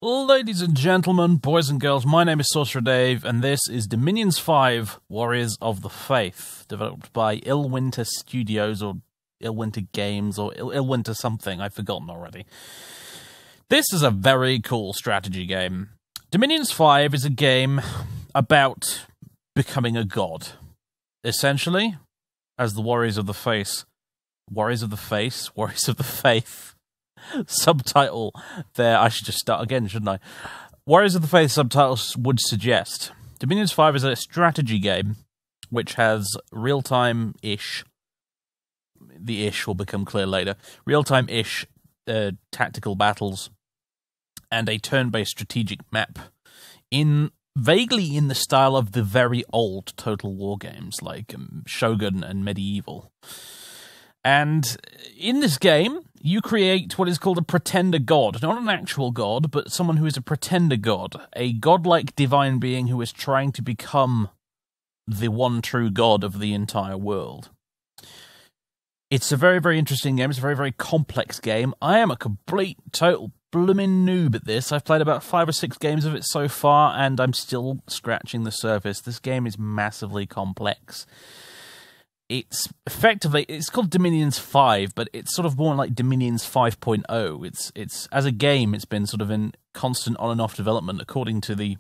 Ladies and gentlemen, boys and girls, my name is SorcererDave, and this is Dominions 5, Warriors of the Faith, developed by Illwinter Studios, or Illwinter Games, or Illwinter something, I've forgotten already. This is a very cool strategy game. Dominions 5 is a game about becoming a god. Essentially, as the Warriors of the Faith, subtitle there, I should just start again, shouldn't I? Warriors of the Faith subtitles would suggest. Dominions 5 is a strategy game which has real-time-ish, the ish will become clear later, real-time-ish tactical battles and a turn-based strategic map vaguely in the style of the very old Total War games like Shogun and Medieval. And in this game, you create what is called a pretender god. Not an actual god, but someone who is a pretender god. A godlike divine being who is trying to become the one true god of the entire world. It's a very, very interesting game. It's a very, very complex game. I am a complete, total, blooming noob at this. I've played about 5 or 6 games of it so far, and I'm still scratching the surface. This game is massively complex. It's called Dominions 5, but it's sort of more like Dominions 5.0. It's as a game, it's been sort of in constant on and off development, according to the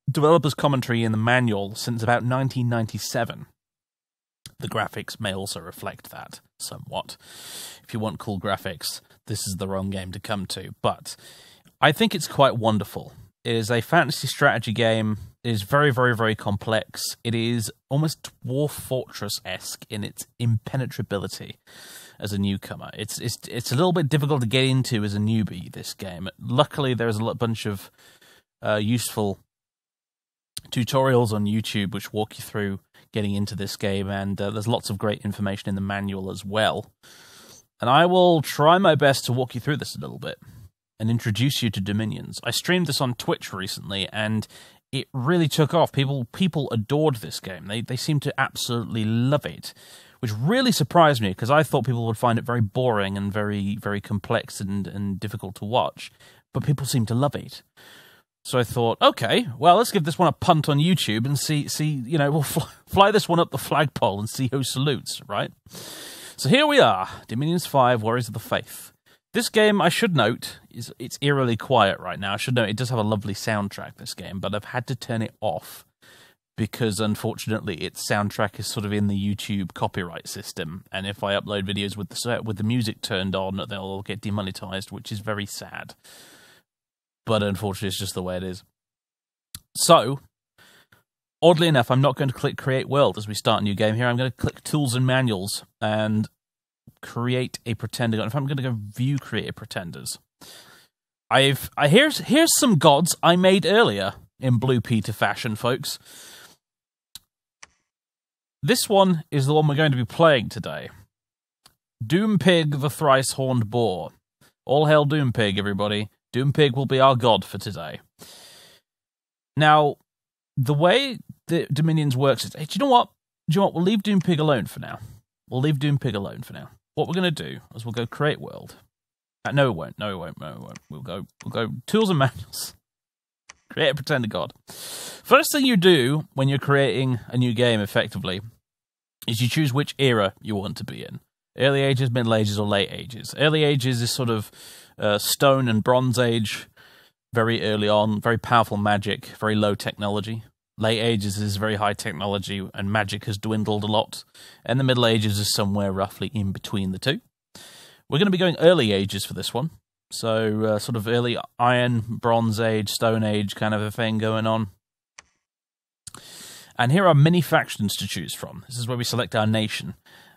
developer's commentary in the manual, since about 1997. The graphics may also reflect that somewhat. If you want cool graphics, this is the wrong game to come to, but I think it's quite wonderful. It is a fantasy strategy game. It is very, very, very complex. It is almost Dwarf Fortress-esque in its impenetrability as a newcomer. It's a little bit difficult to get into as a newbie, this game. Luckily, there's a bunch of useful tutorials on YouTube which walk you through getting into this game, and there's lots of great information in the manual as well. And I will try my best to walk you through this a little bit and introduce you to Dominions. I streamed this on Twitch recently, and it really took off. People adored this game. They seemed to absolutely love it, which really surprised me, because I thought people would find it very boring and very, very complex and difficult to watch. But people seemed to love it. So I thought, okay, well, let's give this one a punt on YouTube and see you know, we'll fly this one up the flagpole and see who salutes, right? So here we are, Dominions 5, Warriors of the Faith. This game, I should note, it's eerily quiet right now. I should note it does have a lovely soundtrack, this game, but I've had to turn it off because, unfortunately, its soundtrack is sort of in the YouTube copyright system, and if I upload videos with the music turned on, they'll get demonetized, which is very sad. But unfortunately, it's just the way it is. So, oddly enough, I'm not going to click Create World as we start a new game here. I'm going to click Tools and Manuals and create a pretender god. In fact, I'm going to go View Create Pretenders. Here's some gods I made earlier in Blue Peter fashion, folks. This one is the one we're going to be playing today. Doompig the Thrice Horned Boar. All hail Doompig, everybody. Doompig will be our god for today. Now, the way the Dominions works is, hey, do you know what? We'll leave Doompig alone for now. What we're going to do is we'll go Create World. No, we won't. We'll go Tools and Manuals. Create a Pretender God. First thing you do when you're creating a new game, effectively, is you choose which era you want to be in. Early Ages, Middle Ages, or Late Ages. Early Ages is sort of Stone and Bronze Age, very early on, very powerful magic, very low technology. Late Ages is very high technology, and magic has dwindled a lot. And the Middle Ages is somewhere roughly in between the two. We're going to be going Early Ages for this one. So, sort of early Iron, Bronze Age, Stone Age kind of a thing going on. And here are many factions to choose from. This is where we select our nation.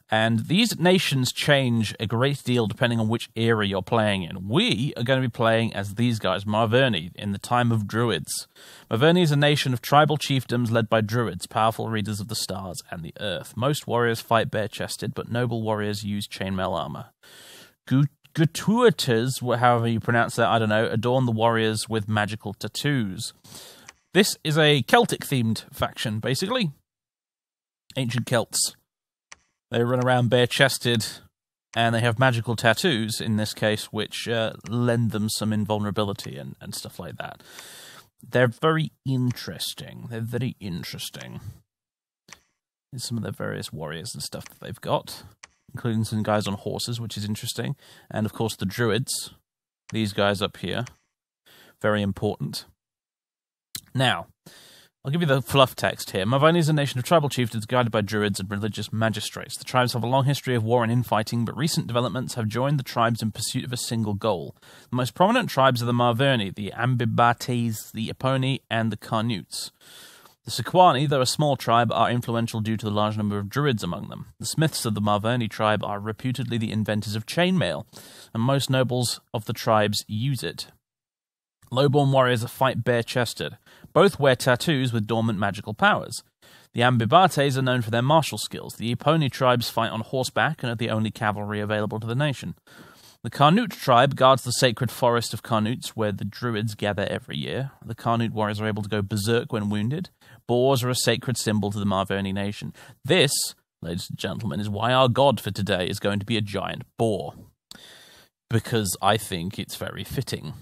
And these nations change a great deal depending on which era you're playing in. We are going to be playing as these guys, Marverni, in the time of Druids. Marverni is a nation of tribal chiefdoms led by Druids, powerful readers of the stars and the earth. Most warriors fight bare-chested, but noble warriors use chainmail armor. Gratuitors, however you pronounce that, I don't know, adorn the warriors with magical tattoos. This is a Celtic-themed faction, basically. Ancient Celts. They run around bare-chested, And they have magical tattoos, in this case, which lend them some invulnerability and stuff like that. They're very interesting. They're very interesting. Here's some of their various warriors and stuff that they've got, including some guys on horses, which is interesting. And, of course, the druids. These guys up here. Very important. Now, I'll give you the fluff text here. Mavani is a nation of tribal chieftains guided by druids and religious magistrates. The tribes have a long history of war and infighting, but recent developments have joined the tribes in pursuit of a single goal. The most prominent tribes are the Marverni, the Ambibates, the Eponi, and the Carnutes. The Sequani, though a small tribe, are influential due to the large number of druids among them. The smiths of the Marverni tribe are reputedly the inventors of chainmail, and most nobles of the tribes use it. Lowborn warriors fight bare-chested. Both wear tattoos with dormant magical powers. The Ambibates are known for their martial skills. The Eponi tribes fight on horseback and are the only cavalry available to the nation. The Carnute tribe guards the sacred forest of Carnutes, where the druids gather every year. The Carnute warriors are able to go berserk when wounded. Boars are a sacred symbol to the Marverni nation. This, ladies and gentlemen, is why our god for today is going to be a giant boar. Because I think it's very fitting.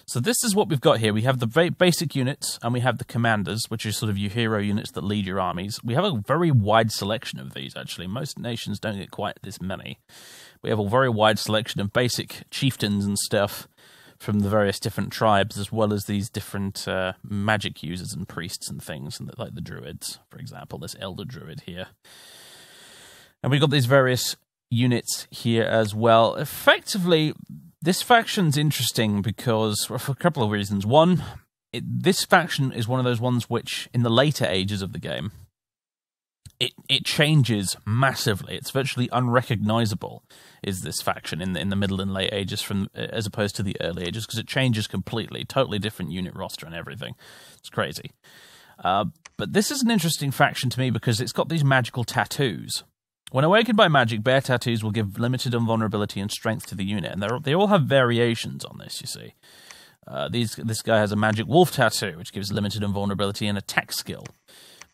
So this is what we've got here. We have the basic units, and we have the commanders, which are sort of your hero units that lead your armies. We have a very wide selection of these, actually. Most nations don't get quite this many. We have a very wide selection of basic chieftains and stuff from the various different tribes, as well as these different magic users and priests and things, like the druids, for example, this elder druid here. And we've got these various units here as well. Effectively, this faction's interesting because, for a couple of reasons. One, this faction is one of those ones which, in the later ages of the game, it changes massively. It's virtually unrecognizable, is this faction in the middle and late ages as opposed to the early ages, because it changes completely. Totally different unit roster and everything. It's crazy. But this is an interesting faction to me because it's got these magical tattoos. When awakened by magic, bear tattoos will give limited invulnerability and strength to the unit, and they all have variations on this, you see. This guy has a magic wolf tattoo, which gives limited invulnerability and attack skill.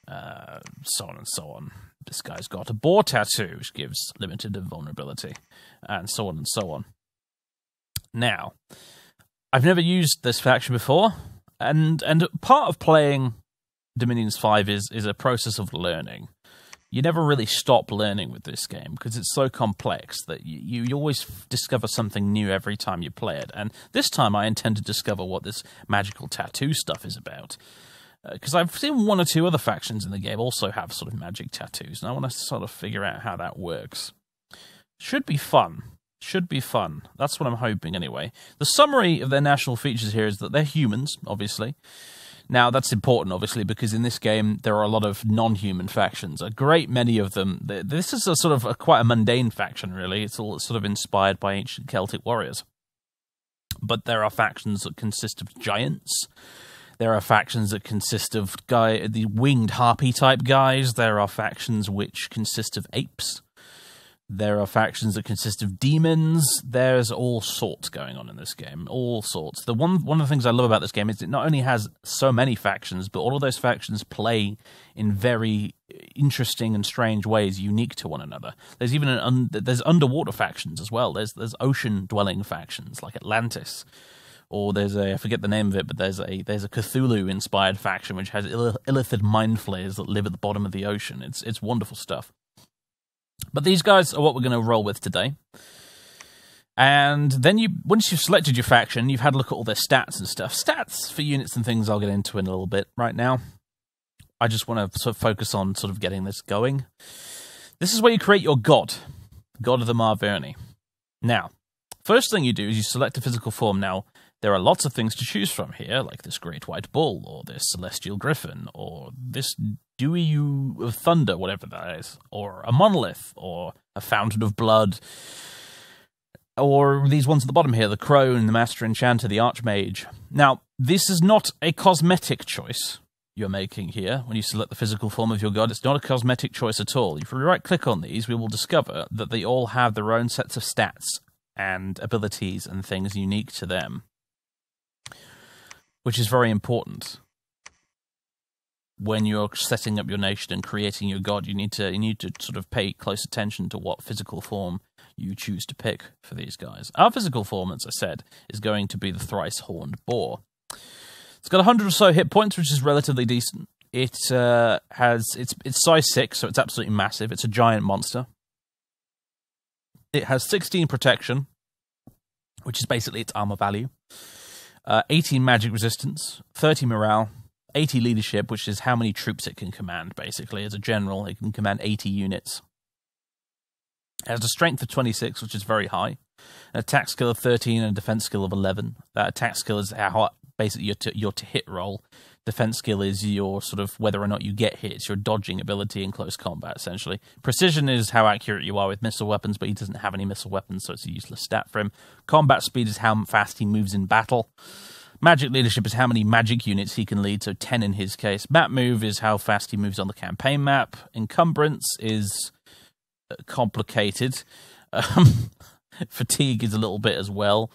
So on and so on. This guy's got a boar tattoo, which gives limited invulnerability, and so on and so on. Now, I've never used this faction before, and part of playing Dominions 5 is a process of learning. You never really stop learning with this game because it's so complex that you always discover something new every time you play it. And this time I intend to discover what this magical tattoo stuff is about. Because I've seen one or two other factions in the game also have sort of magic tattoos, and I want to sort of figure out how that works. Should be fun. Should be fun. That's what I'm hoping anyway. The summary of their national features here is that they're humans, obviously. Now, that's important, obviously, because in this game, there are a lot of non-human factions. A great many of them. This is quite a mundane faction, really. It's all sort of inspired by ancient Celtic warriors. But there are factions that consist of giants. There are factions that consist of the winged harpy-type guys. There are factions which consist of apes. There are factions that consist of demons. There's all sorts going on in this game. All sorts. One of the things I love about this game is it not only has so many factions, but all of those factions play in very interesting and strange ways, unique to one another. There's even there's underwater factions as well. There's ocean-dwelling factions like Atlantis. Or there's I forget the name of it, but there's a Cthulhu-inspired faction which has illithid mind flayers that live at the bottom of the ocean. It's wonderful stuff. But these guys are what we're going to roll with today. And then once you've selected your faction, you've had a look at all their stats and stuff. Stats for units and things I'll get into in a little bit. Right now, I just want to sort of focus on sort of getting this going. This is where you create your god of the Marverni. Now, first thing you do is you select a physical form. Now, there are lots of things to choose from here, like this great white bull, or this celestial griffin, or this dewy of thunder, whatever that is, or a monolith, or a fountain of blood, or these ones at the bottom here, the crone, the master enchanter, the archmage. Now, this is not a cosmetic choice you're making here when you select the physical form of your god. It's not a cosmetic choice at all. If we right-click on these, we will discover that they all have their own sets of stats and abilities and things unique to them, which is very important. when you're setting up your nation and creating your god, you need to sort of pay close attention to what physical form you choose to pick for these guys. Our physical form, as I said, is going to be the Thrice Horned Boar. It's got 100 or so hit points, which is relatively decent. It's size 6, so it's absolutely massive. It's a giant monster. It has 16 protection, which is basically its armor value. 18 magic resistance, 30 morale, 80 leadership, which is how many troops it can command, basically. As a general, it can command 80 units. It has a strength of 26, which is very high. An attack skill of 13 and a defense skill of 11. That attack skill is how basically your to-hit roll. Defense skill is your sort of whether or not you get hit. It's your dodging ability in close combat, essentially. Precision is how accurate you are with missile weapons, but he doesn't have any missile weapons, so it's a useless stat for him. Combat speed is how fast he moves in battle. Magic leadership is how many magic units he can lead, so 10 in his case. Map move is how fast he moves on the campaign map. Encumbrance is complicated. Fatigue is a little bit as well.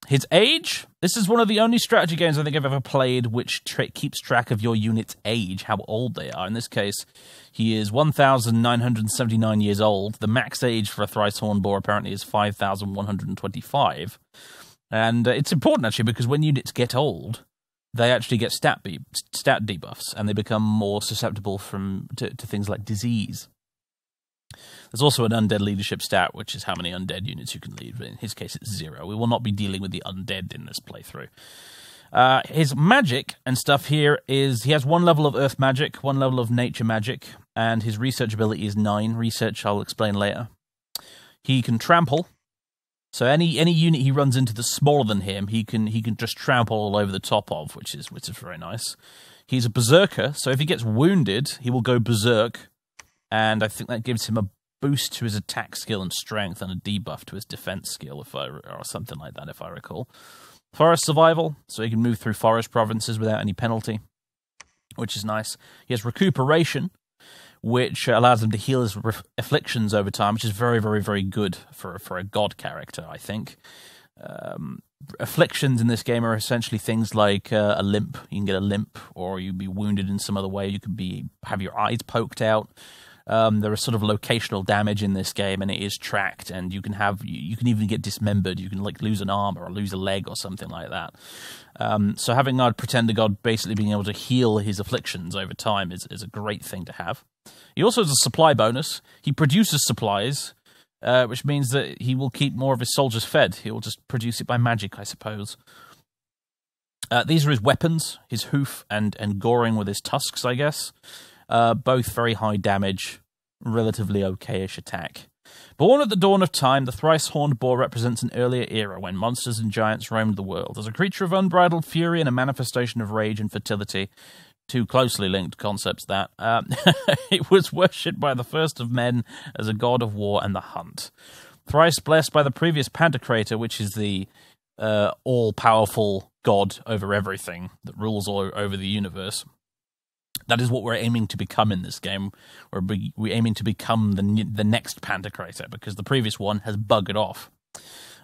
His age, this is one of the only strategy games I think I've ever played which keeps track of your unit's age, how old they are. In this case, he is 1,979 years old. The max age for a Thrice Horned Boar apparently is 5,125. And it's important, actually, because when units get old, they actually get stat debuffs, and they become more susceptible to things like disease. There's also an undead leadership stat, which is how many undead units you can lead. But in his case, it's 0. We will not be dealing with the undead in this playthrough. His magic and stuff here is he has 1 level of earth magic, 1 level of nature magic, and his research ability is 9. Research I'll explain later. He can trample. So any unit he runs into that's smaller than him, he can just trample all over the top of, which is very nice. He's a berserker, so if he gets wounded, he will go berserk, and I think that gives him a boost to his attack skill and strength and a debuff to his defense skill, or something like that, if I recall. Forest survival, so he can move through forest provinces without any penalty, which is nice. He has recuperation, which allows him to heal his afflictions over time, which is very, very, very good for a god character, I think. Afflictions in this game are essentially things like a limp. You can get a limp, or you'd be wounded in some other way. You could have your eyes poked out. There is sort of locational damage in this game, and it is tracked, and you can even get dismembered. You can lose an arm or lose a leg or something like that. So having our Pretender God basically being able to heal his afflictions over time is a great thing to have. He also has a supply bonus. He produces supplies, which means that he will keep more of his soldiers fed. He will just produce it by magic, I suppose. These are his weapons, his hoof and goring with his tusks, I guess. Both very high damage, relatively okay-ish attack. Born at the dawn of time, the Thrice-Horned Boar represents an earlier era when monsters and giants roamed the world. As a creature of unbridled fury and a manifestation of rage and fertility, two closely linked concepts that, it was worshipped by the first of men as a god of war and the hunt. Thrice blessed by the previous Pantocrator, which is the all-powerful god over everything that rules all over the universe. That is what we're aiming to become in this game. We're aiming to become the next Pantocrator, because the previous one has buggered off.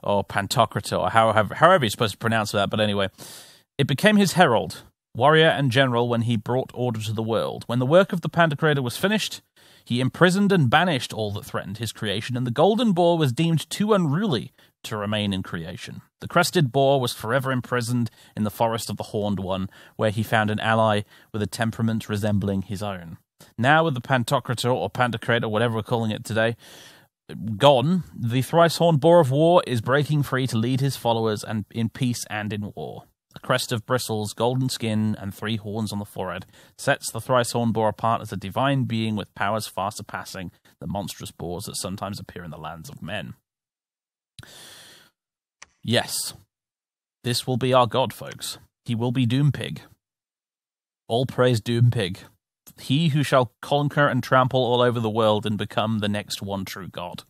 Or Pantocrator, or however you're supposed to pronounce that, but anyway. It became his herald, warrior and general when he brought order to the world. When the work of the Pantocrator was finished, he imprisoned and banished all that threatened his creation, and the Golden Boar was deemed too unruly to remain in creation. The crested boar was forever imprisoned in the forest of the Horned One, where he found an ally with a temperament resembling his own. Now, with the Pantocrator, or Pantocrator, whatever we're calling it today, gone, the Thrice-Horned Boar of War is breaking free to lead his followers and in peace and in war. A crest of bristles, golden skin, and 3 horns on the forehead sets the Thrice-Horned Boar apart as a divine being with powers far surpassing the monstrous boars that sometimes appear in the lands of men. Yes, this will be our god, folks. He will be Doompig. All praise Doompig. He who shall conquer and trample all over the world and become the next one true god.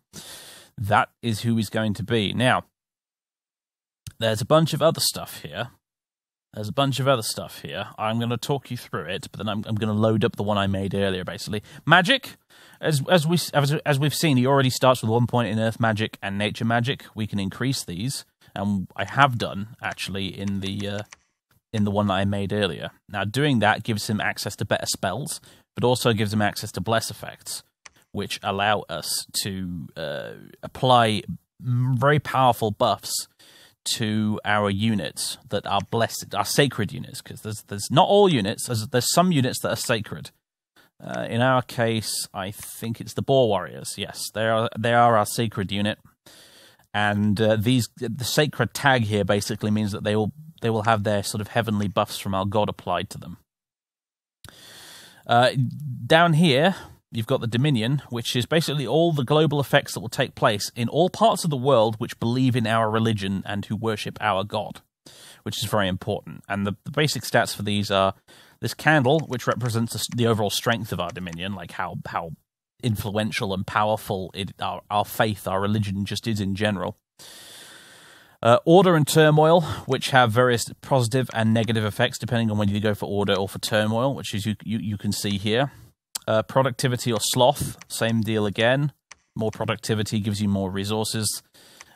That is who he's going to be. Now, there's a bunch of other stuff here. I'm going to talk you through it, but then I'm going to load up the one I made earlier, basically. Magic, as we've seen, he already starts with 1 point in Earth Magic and Nature Magic. We can increase these, and I have done, actually, in the in the one that I made earlier. Now, doing that gives him access to better spells, but also gives him access to bless effects, which allow us to apply very powerful buffs to our units that are blessed, our sacred units, because there's not all units, there's some units that are sacred. In our case, I think it's the Boar warriors. Yes, they are our sacred unit, and the sacred tag here basically means that they will have their sort of heavenly buffs from our god applied to them. Down here, you've got the Dominion, which is basically all the global effects that will take place in all parts of the world which believe in our religion and who worship our god, which is very important. And the basic stats for these are this candle, which represents the overall strength of our Dominion, like how influential and powerful our faith, our religion just is in general. Order and turmoil, which have various positive and negative effects depending on whether you go for order or for turmoil, which is you can see here. Productivity or sloth, same deal again. More productivity gives you more resources,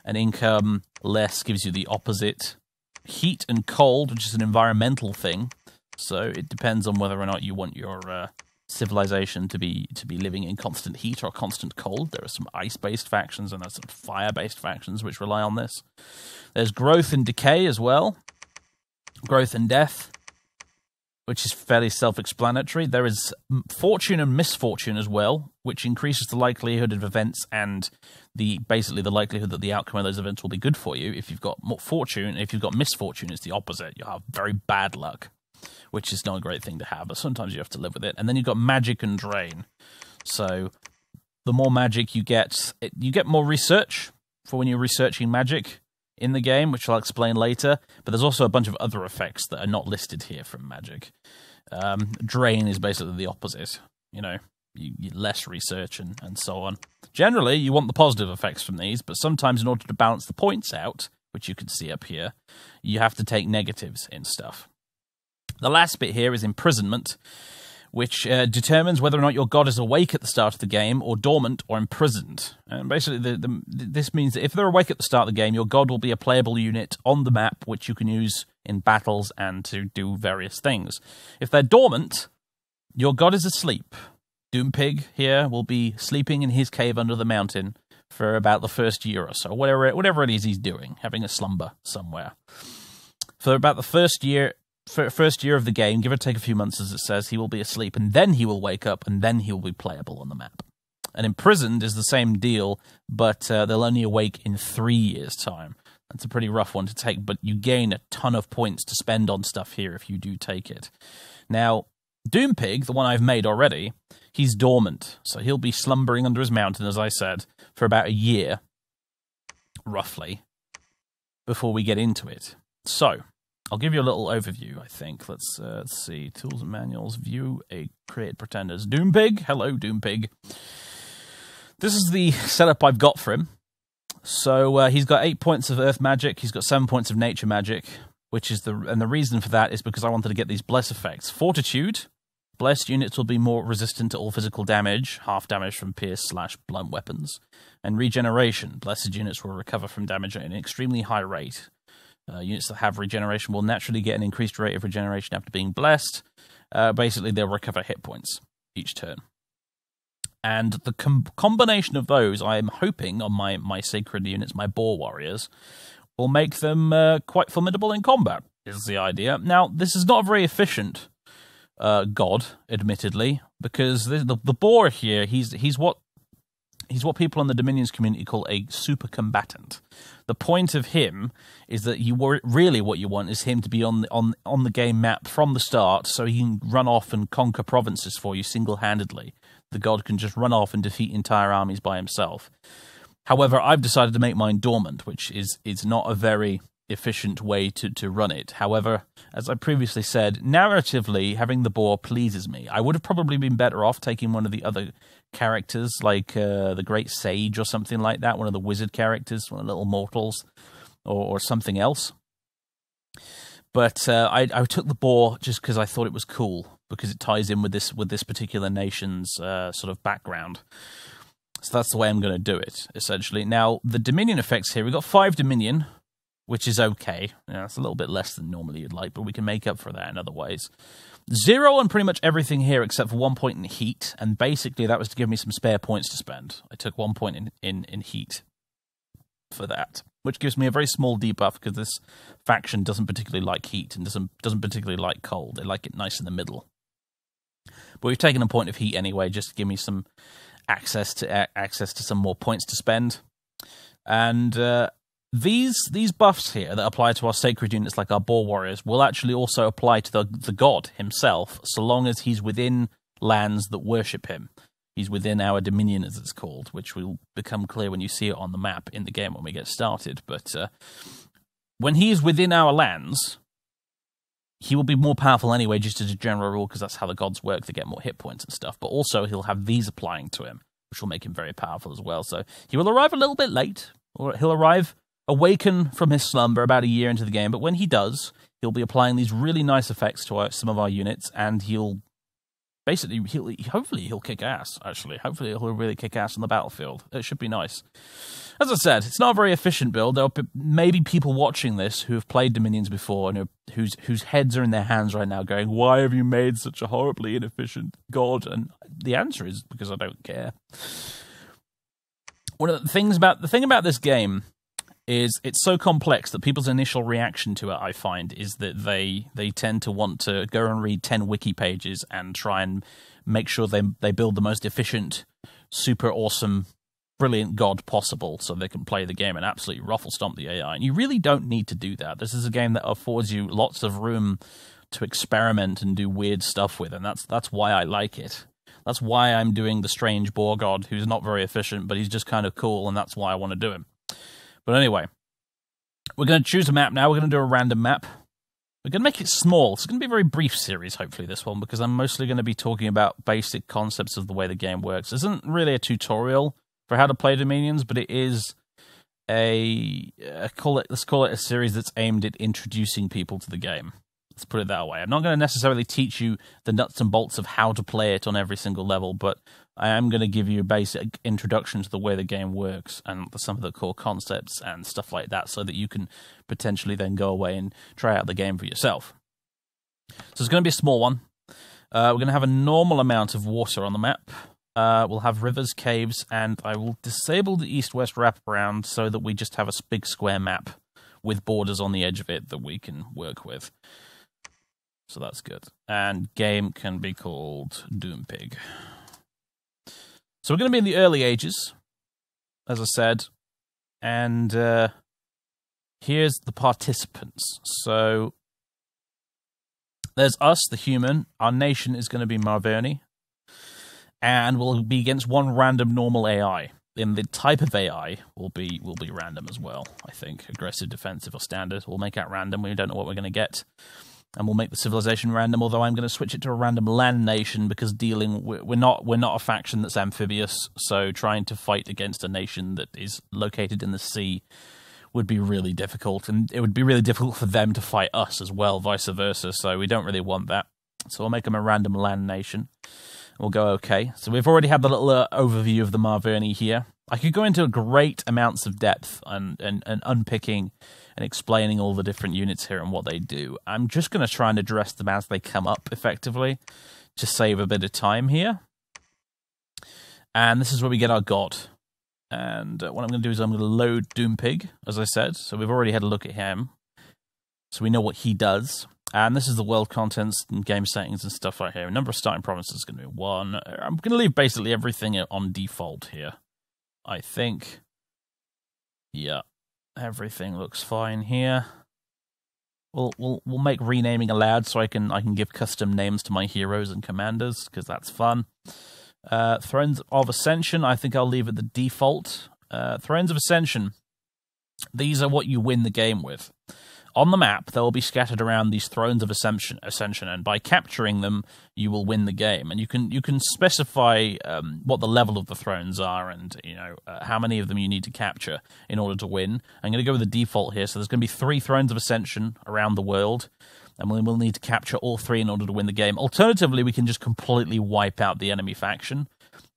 and income less gives you the opposite. Heat and cold, which is an environmental thing, so it depends on whether or not you want your civilization to be living in constant heat or constant cold. There are some ice-based factions and there's some fire-based factions which rely on this. There's growth and decay as well. Growth and death, which is fairly self-explanatory. There is fortune and misfortune as well, which increases the likelihood of events and basically the likelihood that the outcome of those events will be good for you. If you've got more fortune, if you've got misfortune, it's the opposite. You have very bad luck, which is not a great thing to have, but sometimes you have to live with it. And then you've got magic and drain. So the more magic you get more research for when you're researching magic in the game, which I'll explain later, but there's also a bunch of other effects that are not listed here from magic. Drain is basically the opposite, you know, you less research and so on. Generally, you want the positive effects from these, but sometimes in order to balance the points out, which you can see up here, you have to take negatives in stuff. The last bit here is Imprisonment, which determines whether or not your god is awake at the start of the game, or dormant, or imprisoned. And basically, this means that if they're awake at the start of the game, your god will be a playable unit on the map, which you can use in battles and to do various things. If they're dormant, your god is asleep. Doompig here will be sleeping in his cave under the mountain for about the first year or so, whatever it is he's doing, having a slumber somewhere. For about the first year of the game, give or take a few months, as it says, he will be asleep, and then he will wake up, and then he will be playable on the map. And Imprisoned is the same deal, but they'll only awake in 3 years' time. That's a pretty rough one to take, but you gain a ton of points to spend on stuff here if you do take it. Now, Doompig, the one I've made already, he's dormant, so he'll be slumbering under his mountain, as I said, for about a year, roughly, before we get into it. So, I'll give you a little overview, I think. Let's see. Tools and manuals. View a created pretenders. Doompig. Hello, Doompig. This is the setup I've got for him. So he's got 8 points of earth magic. He's got 7 points of nature magic, and the reason for that is because I wanted to get these bless effects. Fortitude. Blessed units will be more resistant to all physical damage, half damage from pierce/blunt weapons. And regeneration. Blessed units will recover from damage at an extremely high rate. Units that have regeneration will naturally get an increased rate of regeneration after being blessed. Basically, they'll recover hit points each turn. And the combination of those, I'm hoping, on my sacred units, my Boar warriors, will make them quite formidable in combat, is the idea. Now, this is not a very efficient god, admittedly, because the Boar here, he's what people in the Dominions community call a super combatant. The point of him is that really what you want is him to be on the game map from the start, so he can run off and conquer provinces for you single-handedly. The god can just run off and defeat entire armies by himself. However, I've decided to make mine dormant, which is not a very efficient way to run it. However, as I previously said, narratively, having the Boar pleases me. I would have probably been better off taking one of the other characters, like the Great Sage or something like that, one of the wizard characters, one of the little mortals, or something else. But I took the Boar just because I thought it was cool, because it ties in with this particular nation's sort of background. So that's the way I'm going to do it, essentially. Now, the Dominion effects here, we've got 5 Dominion, which is okay. It's a little bit less than normally you'd like, but we can make up for that in other ways. 0 on pretty much everything here except for 1 point in heat, and basically that was to give me some spare points to spend. I took 1 point in heat for that, which gives me a very small debuff because this faction doesn't particularly like heat and doesn't particularly like cold. They like it nice in the middle. But we've taken a point of heat anyway, just to give me some access to some more points to spend. And these buffs here that apply to our sacred units, like our Boar warriors, will actually also apply to the god himself, so long as he's within lands that worship him. He's within our dominion, as it's called, which will become clear when you see it on the map in the game when we get started. But when he is within our lands, he will be more powerful anyway, just as a general rule, because that's how the gods work. They get more hit points and stuff. But also, he'll have these applying to him, which will make him very powerful as well. So he will arrive a little bit late, or he'll arrive awaken from his slumber about a year into the game. But when he does, he'll be applying these really nice effects to some of our units, and hopefully he'll kick ass, actually. Hopefully he'll really kick ass on the battlefield. It should be nice. As I said, it's not a very efficient build. There are maybe people watching this who have played Dominions before and whose heads are in their hands right now going, why have you made such a horribly inefficient god? And the answer is because I don't care. One of the thing about this game is it's so complex that people's initial reaction to it, I find, is that they tend to want to go and read 10 wiki pages and try and make sure they build the most efficient, super awesome, brilliant god possible so they can play the game and absolutely ruffle stomp the AI. And you really don't need to do that. This is a game that affords you lots of room to experiment and do weird stuff with, and that's why I like it. That's why I'm doing the strange Boar god, who's not very efficient, but he's just kind of cool, and that's why I want to do him. But anyway, we're going to choose a map now. We're going to do a random map. We're going to make it small. It's going to be a very brief series, hopefully, this one, because I'm mostly going to be talking about basic concepts of the way the game works. This isn't really a tutorial for how to play Dominions, but it is let's call it a series that's aimed at introducing people to the game. Let's put it that way. I'm not going to necessarily teach you the nuts and bolts of how to play it on every single level, but I am going to give you a basic introduction to the way the game works and some of the core concepts and stuff like that so that you can potentially then go away and try out the game for yourself. So it's going to be a small one. We're going to have a normal amount of water on the map. We'll have rivers, caves, and I will disable the east-west wraparound so that we just have a big square map with borders on the edge of it that we can work with. So that's good. And game can be called Doompig. So we're going to be in the early ages, as I said, and here's the participants. So there's us, the human. Our nation is going to be Marverni, and we'll be against one random normal AI. And the type of AI will be random as well, I think. Aggressive, defensive, or standard. We'll make out random. We don't know what we're going to get. And we'll make the civilization random, although I'm going to switch it to a random land nation because we're not a faction that's amphibious, so trying to fight against a nation that is located in the sea would be really difficult, and it would be really difficult for them to fight us as well, vice versa, so we don't really want that. So we'll make them a random land nation. We'll go okay. So we've already had the little overview of the Marverni here. I could go into great amounts of depth and unpicking and explaining all the different units here and what they do. I'm just going to try and address them as they come up effectively to save a bit of time here. And this is where we get our god. And what I'm going to do is I'm going to load Doompig, as I said. So we've already had a look at him. So we know what he does. And this is the world contents and game settings and stuff right here. A number of starting provinces is going to be 1. I'm going to leave basically everything on default here, I think. Yeah, everything looks fine here. We'll make renaming allowed so I can give custom names to my heroes and commanders because that's fun. Thrones of Ascension, I think I'll leave at the default. Thrones of Ascension, these are what you win the game with. On the map, they will be scattered around these Thrones of Ascension, and by capturing them, you will win the game. And you can specify what the level of the thrones are, and how many of them you need to capture in order to win. I'm going to go with the default here. So there's going to be 3 Thrones of Ascension around the world, and we'll need to capture all 3 in order to win the game. Alternatively, we can just completely wipe out the enemy faction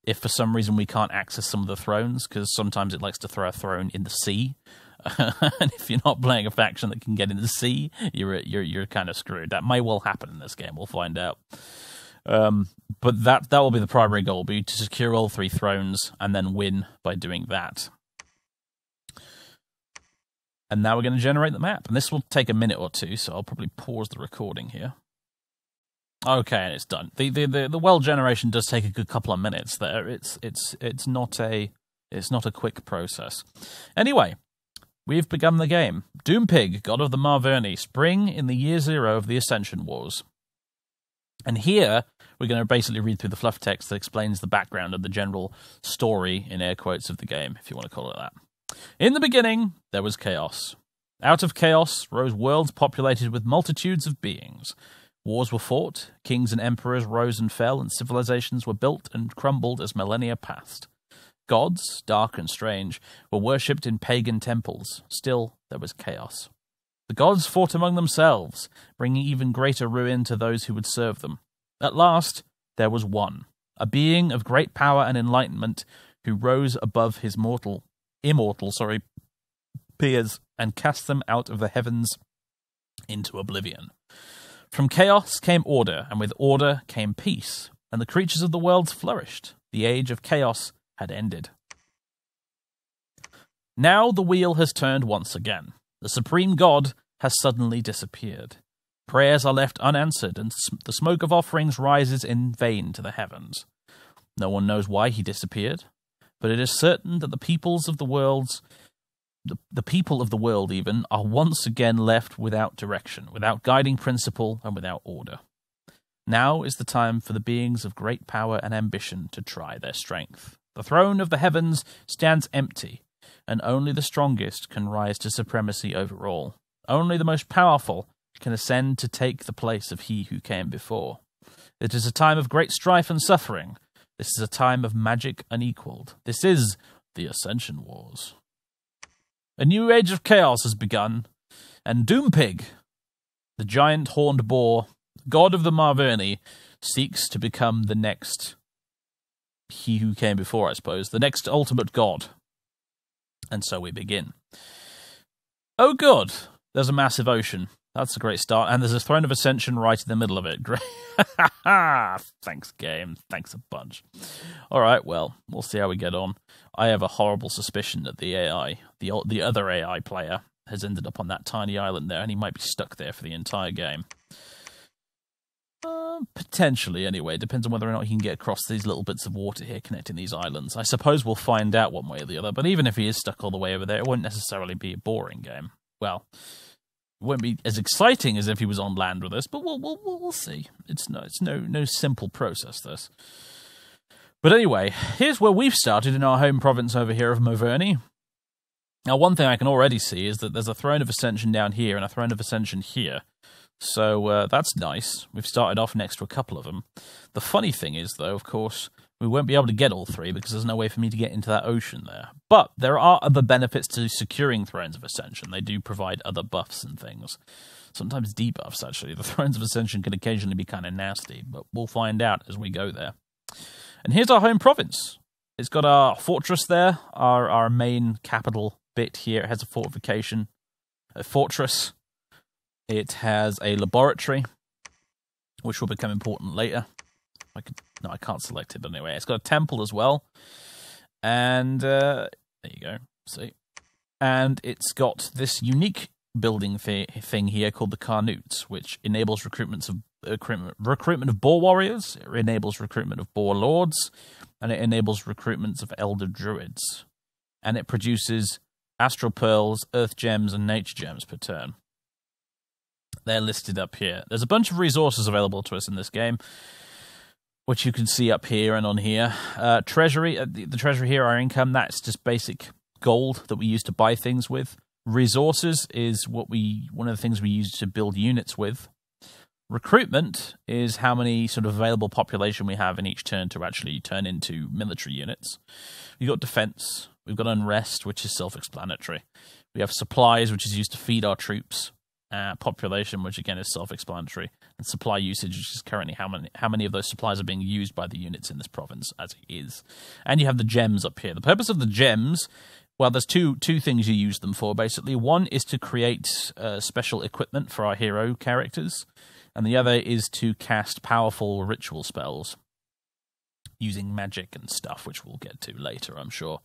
if for some reason we can't access some of the thrones, because sometimes it likes to throw a throne in the sea. And if you're not playing a faction that can get in the sea, you're kind of screwed. That may well happen in this game. We'll find out. But that will be the primary goal, be to secure all 3 thrones and then win by doing that. And now we're going to generate the map, and this will take a minute or two, so I'll probably pause the recording here. Okay, and it's done. The world generation does take a good couple of minutes there. It's not a quick process. Anyway, we've begun the game. Doompig, god of the Marverni, spring in the year 0 of the Ascension Wars. And here, we're going to basically read through the fluff text that explains the background of the general story, in air quotes, of the game, if you want to call it that. In the beginning, there was chaos. Out of chaos rose worlds populated with multitudes of beings. Wars were fought, kings and emperors rose and fell, and civilizations were built and crumbled as millennia passed. Gods, dark and strange, were worshipped in pagan temples. Still, there was chaos. The gods fought among themselves, bringing even greater ruin to those who would serve them. At last, there was one, a being of great power and enlightenment, who rose above his immortal peers and cast them out of the heavens into oblivion. From chaos came order, and with order came peace, and the creatures of the worlds flourished. The age of chaos had ended. Now the wheel has turned once again. The supreme god has suddenly disappeared. Prayers are left unanswered, and the smoke of offerings rises in vain to the heavens. No one knows why he disappeared, but it is certain that the peoples of the worlds, the people of the world even, are once again left without direction, without guiding principle, and without order. Now is the time for the beings of great power and ambition to try their strength. The throne of the heavens stands empty, and only the strongest can rise to supremacy over all. Only the most powerful can ascend to take the place of he who came before. It is a time of great strife and suffering. This is a time of magic unequaled. This is the Ascension Wars. A new age of chaos has begun, and Doompig, the giant horned boar, god of the Marverni, seeks to become the next he who came before, I suppose, the next ultimate god. And so we begin. Oh good, there's a massive ocean. That's a great start. And there's a throne of Ascension right in the middle of it. Great. Thanks, game. Thanks a bunch. All right, well, we'll see how we get on. I have a horrible suspicion that the AI, the other AI player, has ended up on that tiny island there, and he might be stuck there for the entire game. Potentially, anyway. Depends on whether or not he can get across these little bits of water here connecting these islands. I suppose we'll find out one way or the other, but even if he is stuck all the way over there, it won't necessarily be a boring game. Well, it won't be as exciting as if he was on land with us, but we'll see. It's no simple process, this. But anyway, here's where we've started in our home province over here of Marverni. Now, one thing I can already see is that there's a throne of Ascension down here and a throne of Ascension here. So that's nice. We've started off next to a couple of them. The funny thing is, though, of course, we won't be able to get all 3 because there's no way for me to get into that ocean there. But there are other benefits to securing Thrones of Ascension. They do provide other buffs and things. Sometimes debuffs, actually. The Thrones of Ascension can occasionally be kind of nasty, but we'll find out as we go there. And here's our home province. It's got our fortress there, our main capital bit here. It has a fortification, a fortress. It has a laboratory, which will become important later. No, I can't select it, but anyway. It's got a temple as well. And there you go. See? And it's got this unique building thing here called the Carnutes, which enables recruitment of Boar warriors, it enables recruitment of Boar lords, and it enables recruitments of elder druids. And it produces astral pearls, earth gems, and nature gems per turn. They're listed up here. There's a bunch of resources available to us in this game, which you can see up here and on here. Treasury, the treasury here, our income, that's just basic gold that we use to buy things with. Resources is one of the things we use to build units with. Recruitment is how many sort of available population we have in each turn to actually turn into military units. We've got defense. We've got unrest, which is self-explanatory. We have supplies, which is used to feed our troops. Population, which again is self-explanatory, and supply usage, which is currently how many of those supplies are being used by the units in this province as it is. And you have the gems up here. The purpose of the gems well, there's two things you use them for, basically. One is to create special equipment for our hero characters, and the other is to cast powerful ritual spells using magic and stuff, which we'll get to later, I'm sure.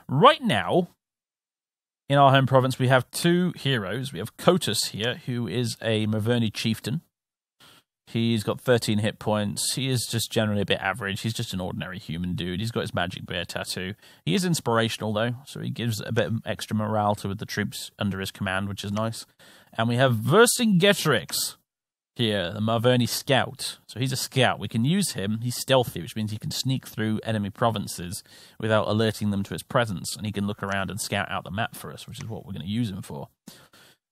Right now, in our home province, we have two heroes. We have Kotus here, who is a Maverni chieftain. He's got 13 hit points. He is just generally a bit average. He's just an ordinary human dude. He's got his magic bear tattoo. He is inspirational, though, so he gives a bit of extra morale to the troops under his command, which is nice. And we have Vercingetorix here, the Maverni scout. So he's a scout. We can use him. He's stealthy, which means he can sneak through enemy provinces without alerting them to his presence, and he can look around and scout out the map for us, which is what we're going to use him for.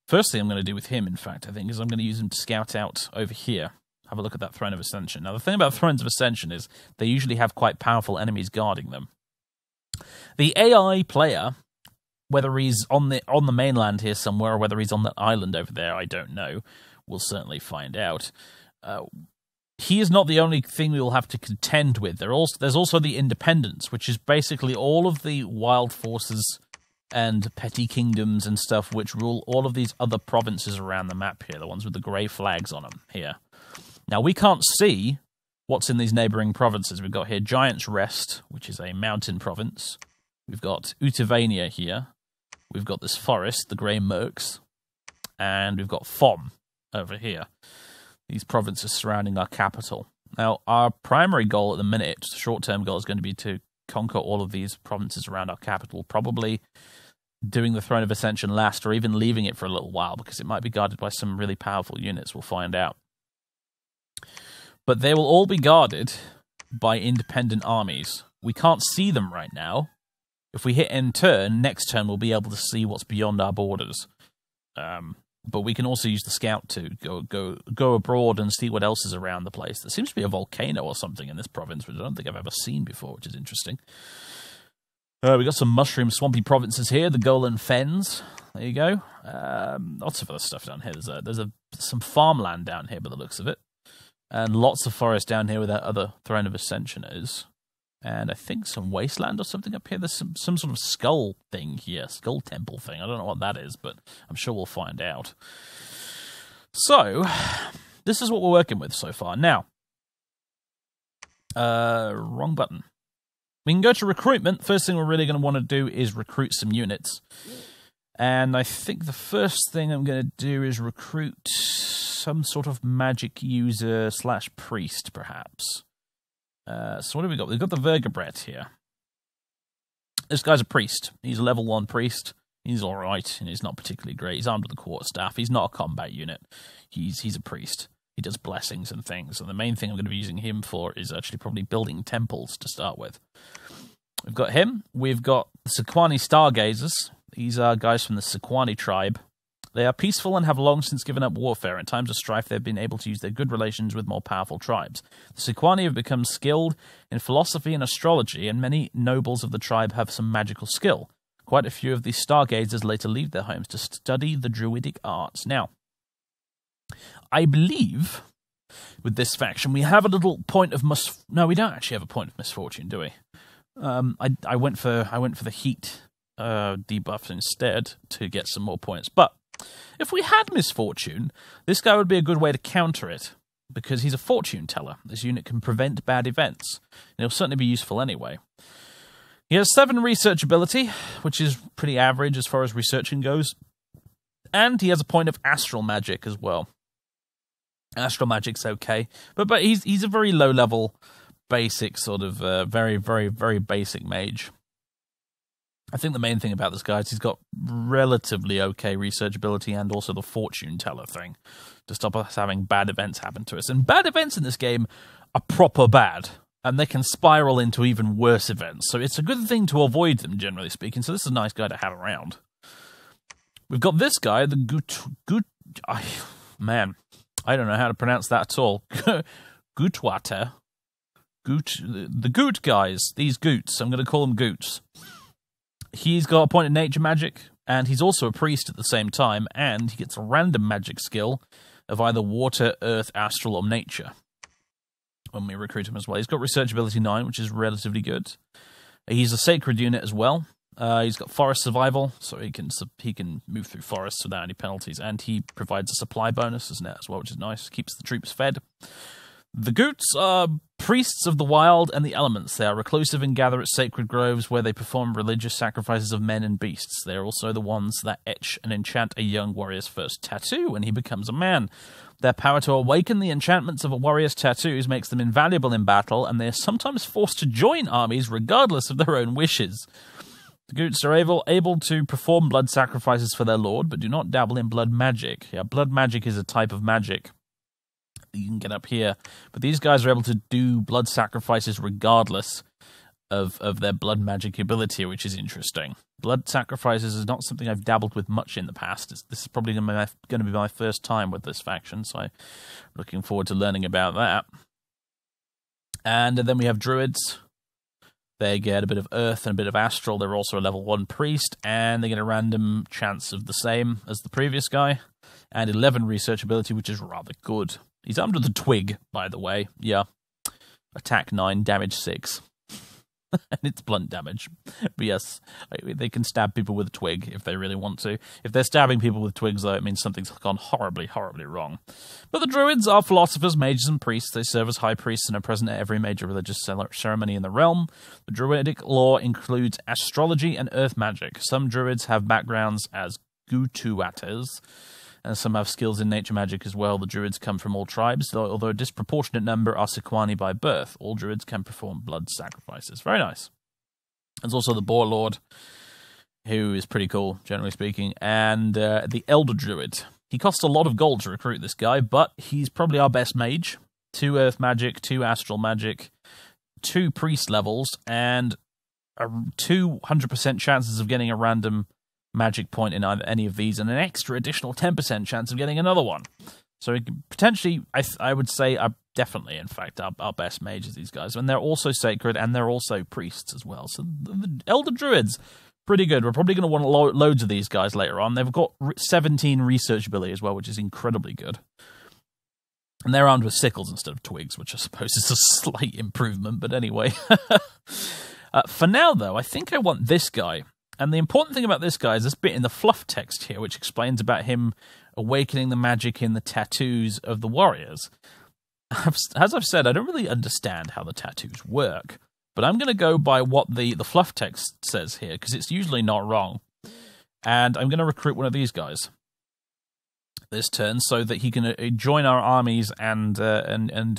First thing I'm going to do with him, in fact, I think, is I'm going to use him to scout out over here. Have a look at that Throne of Ascension. Now, the thing about Thrones of Ascension is they usually have quite powerful enemies guarding them. The AI player, whether he's on the mainland here somewhere or whether he's on the island over there, I don't know. We'll certainly find out. He is not the only thing we will have to contend with. There's also the Independents, which is basically all of the wild forces and petty kingdoms and stuff which rule all of these other provinces around the map here, the ones with the grey flags on them here. Now, we can't see what's in these neighbouring provinces. We've got here Giant's Rest, which is a mountain province. We've got Utavania here. We've got this forest, the Grey Mercs. And we've got Fom over here. These provinces surrounding our capital. Now, our primary goal at the minute, short-term goal, is going to be to conquer all of these provinces around our capital, probably doing the Throne of Ascension last, or even leaving it for a little while, because it might be guarded by some really powerful units. We'll find out. But they will all be guarded by independent armies. We can't see them right now. If we hit end turn, next turn we'll be able to see what's beyond our borders. But we can also use the scout to go abroad and see what else is around the place. There seems to be a volcano or something in this province, which I don't think I've ever seen before, which is interesting. We've got some mushroom swampy provinces here, the Golan Fens. There you go. Lots of other stuff down here. There's some farmland down here by the looks of it. And lots of forest down here where that other Throne of Ascension is. And I think some wasteland or something up here. There's some sort of skull thing here. Skull temple thing. I don't know what that is, but I'm sure we'll find out. So, this is what we're working with so far. Now, wrong button. We can go to recruitment. First thing we're really going to want to do is recruit some units. And I think the first thing I'm going to do is recruit some sort of magic user / priest, perhaps. So what have we got? We've got the Vergabret here. This guy's a priest. He's a level 1 priest. He's alright, and he's not particularly great. He's armed with a quarterstaff. He's not a combat unit. He's a priest. He does blessings and things, and the main thing I'm going to be using him for is actually probably building temples to start with. We've got him. We've got the Sequani Stargazers. These are guys from the Sequani tribe. They are peaceful and have long since given up warfare. In times of strife, they've been able to use their good relations with more powerful tribes. The Sequani have become skilled in philosophy and astrology, and many nobles of the tribe have some magical skill. Quite a few of these Stargazers later leave their homes to study the druidic arts. Now, I believe with this faction we have a little point of No, we don't actually have a point of misfortune, do we? I went for the heat debuff instead to get some more points. But if we had misfortune, this guy would be a good way to counter it, because he's a fortune teller. This unit can prevent bad events, and he'll certainly be useful anyway. He has 7 research ability, which is pretty average as far as researching goes, and he has a point of astral magic as well. Astral magic's okay, but he's a very low level, basic sort of very, very, very basic mage. I think the main thing about this guy is he's got relatively okay research ability and also the fortune teller thing to stop us having bad events happen to us. And bad events in this game are proper bad, and they can spiral into even worse events. So it's a good thing to avoid them, generally speaking. So this is a nice guy to have around. We've got this guy, the man, I don't know how to pronounce that at all. Gootwater. The Goot guys, these Goots, I'm going to call them Goots. He's got a point of nature magic, and he's also a priest at the same time, and he gets a random magic skill of either water, earth, astral, or nature when we recruit him as well. He's got research ability 9, which is relatively good. He's a sacred unit as well. He's got forest survival, so he can move through forests without any penalties, and he provides a supply bonus as well, which is nice. Keeps the troops fed. The Goots are priests of the wild and the elements. They are reclusive and gather at sacred groves where they perform religious sacrifices of men and beasts. They are also the ones that etch and enchant a young warrior's first tattoo when he becomes a man. Their power to awaken the enchantments of a warrior's tattoos makes them invaluable in battle, and they are sometimes forced to join armies regardless of their own wishes. The Goots are able to perform blood sacrifices for their lord, but do not dabble in blood magic. Yeah, blood magic is a type of magic you can get up here, but these guys are able to do blood sacrifices regardless of their blood magic ability, which is interesting. Blood sacrifices is not something I've dabbled with much in the past. This is probably going to be my first time with this faction, so I'm looking forward to learning about that. And then we have druids. They get a bit of earth and a bit of astral. They're also a level 1 priest, and they get a random chance of the same as the previous guy, and 11 research ability, which is rather good. He's armed with a twig, by the way. Yeah. Attack 9, damage 6. And it's blunt damage. But yes, they can stab people with a twig if they really want to. If they're stabbing people with twigs, though, it means something's gone horribly, horribly wrong. But the druids are philosophers, mages, and priests. They serve as high priests and are present at every major religious ceremony in the realm. The druidic lore includes astrology and earth magic. Some druids have backgrounds as gutuaters, and some have skills in nature magic as well. The druids come from all tribes, although a disproportionate number are Sequani by birth. All druids can perform blood sacrifices. Very nice. There's also the Boar Lord, who is pretty cool, generally speaking, and the Elder Druid. He costs a lot of gold to recruit this guy, but he's probably our best mage. 2 earth magic, 2 astral magic, 2 priest levels, and 200% chances of getting a random magic point in either any of these, and an extra additional 10% chance of getting another one. So it could potentially, I would say, are definitely, in fact, our best mages, these guys. And they're also sacred, and they're also priests as well. So the Elder Druids, pretty good. We're probably going to want loads of these guys later on. They've got 17 research ability as well, which is incredibly good. And they're armed with sickles instead of twigs, which I suppose is a slight improvement, but anyway. For now, though, I think I want this guy. And the important thing about this guy is this bit in the fluff text here, which explains about him awakening the magic in the tattoos of the warriors. As I've said, I don't really understand how the tattoos work, but I'm going to go by what the fluff text says here, because it's usually not wrong. And I'm going to recruit one of these guys this turn so that he can join our armies and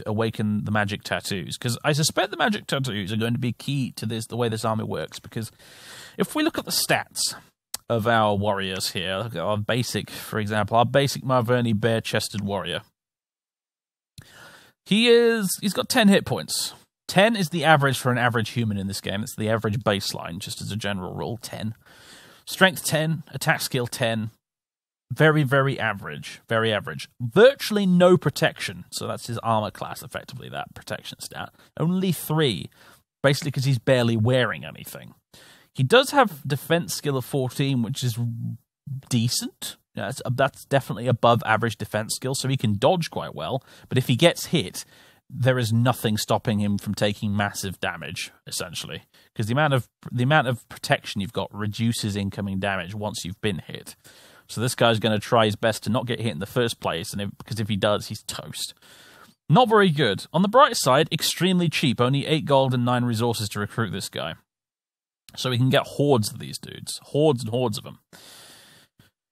awaken the magic tattoos. Because I suspect the magic tattoos are going to be key to the way this army works, because if we look at the stats of our warriors here, look at our basic, for example, our basic Marverni bare-chested warrior. He's got 10 hit points. 10 is the average for an average human in this game. It's the average baseline, just as a general rule, 10. Strength 10, attack skill 10. Very, very average. Very average. Virtually no protection. So that's his armor class, effectively, that protection stat. Only 3. Basically because he's barely wearing anything. He does have defense skill of 14, which is decent. That's definitely above average defense skill, so he can dodge quite well. But if he gets hit, there is nothing stopping him from taking massive damage, essentially. Because the amount of protection you've got reduces incoming damage once you've been hit. So this guy's going to try his best to not get hit in the first place, because if he does, he's toast. Not very good. On the bright side, extremely cheap. Only 8 gold and 9 resources to recruit this guy. So we can get hordes of these dudes. Hordes and hordes of them.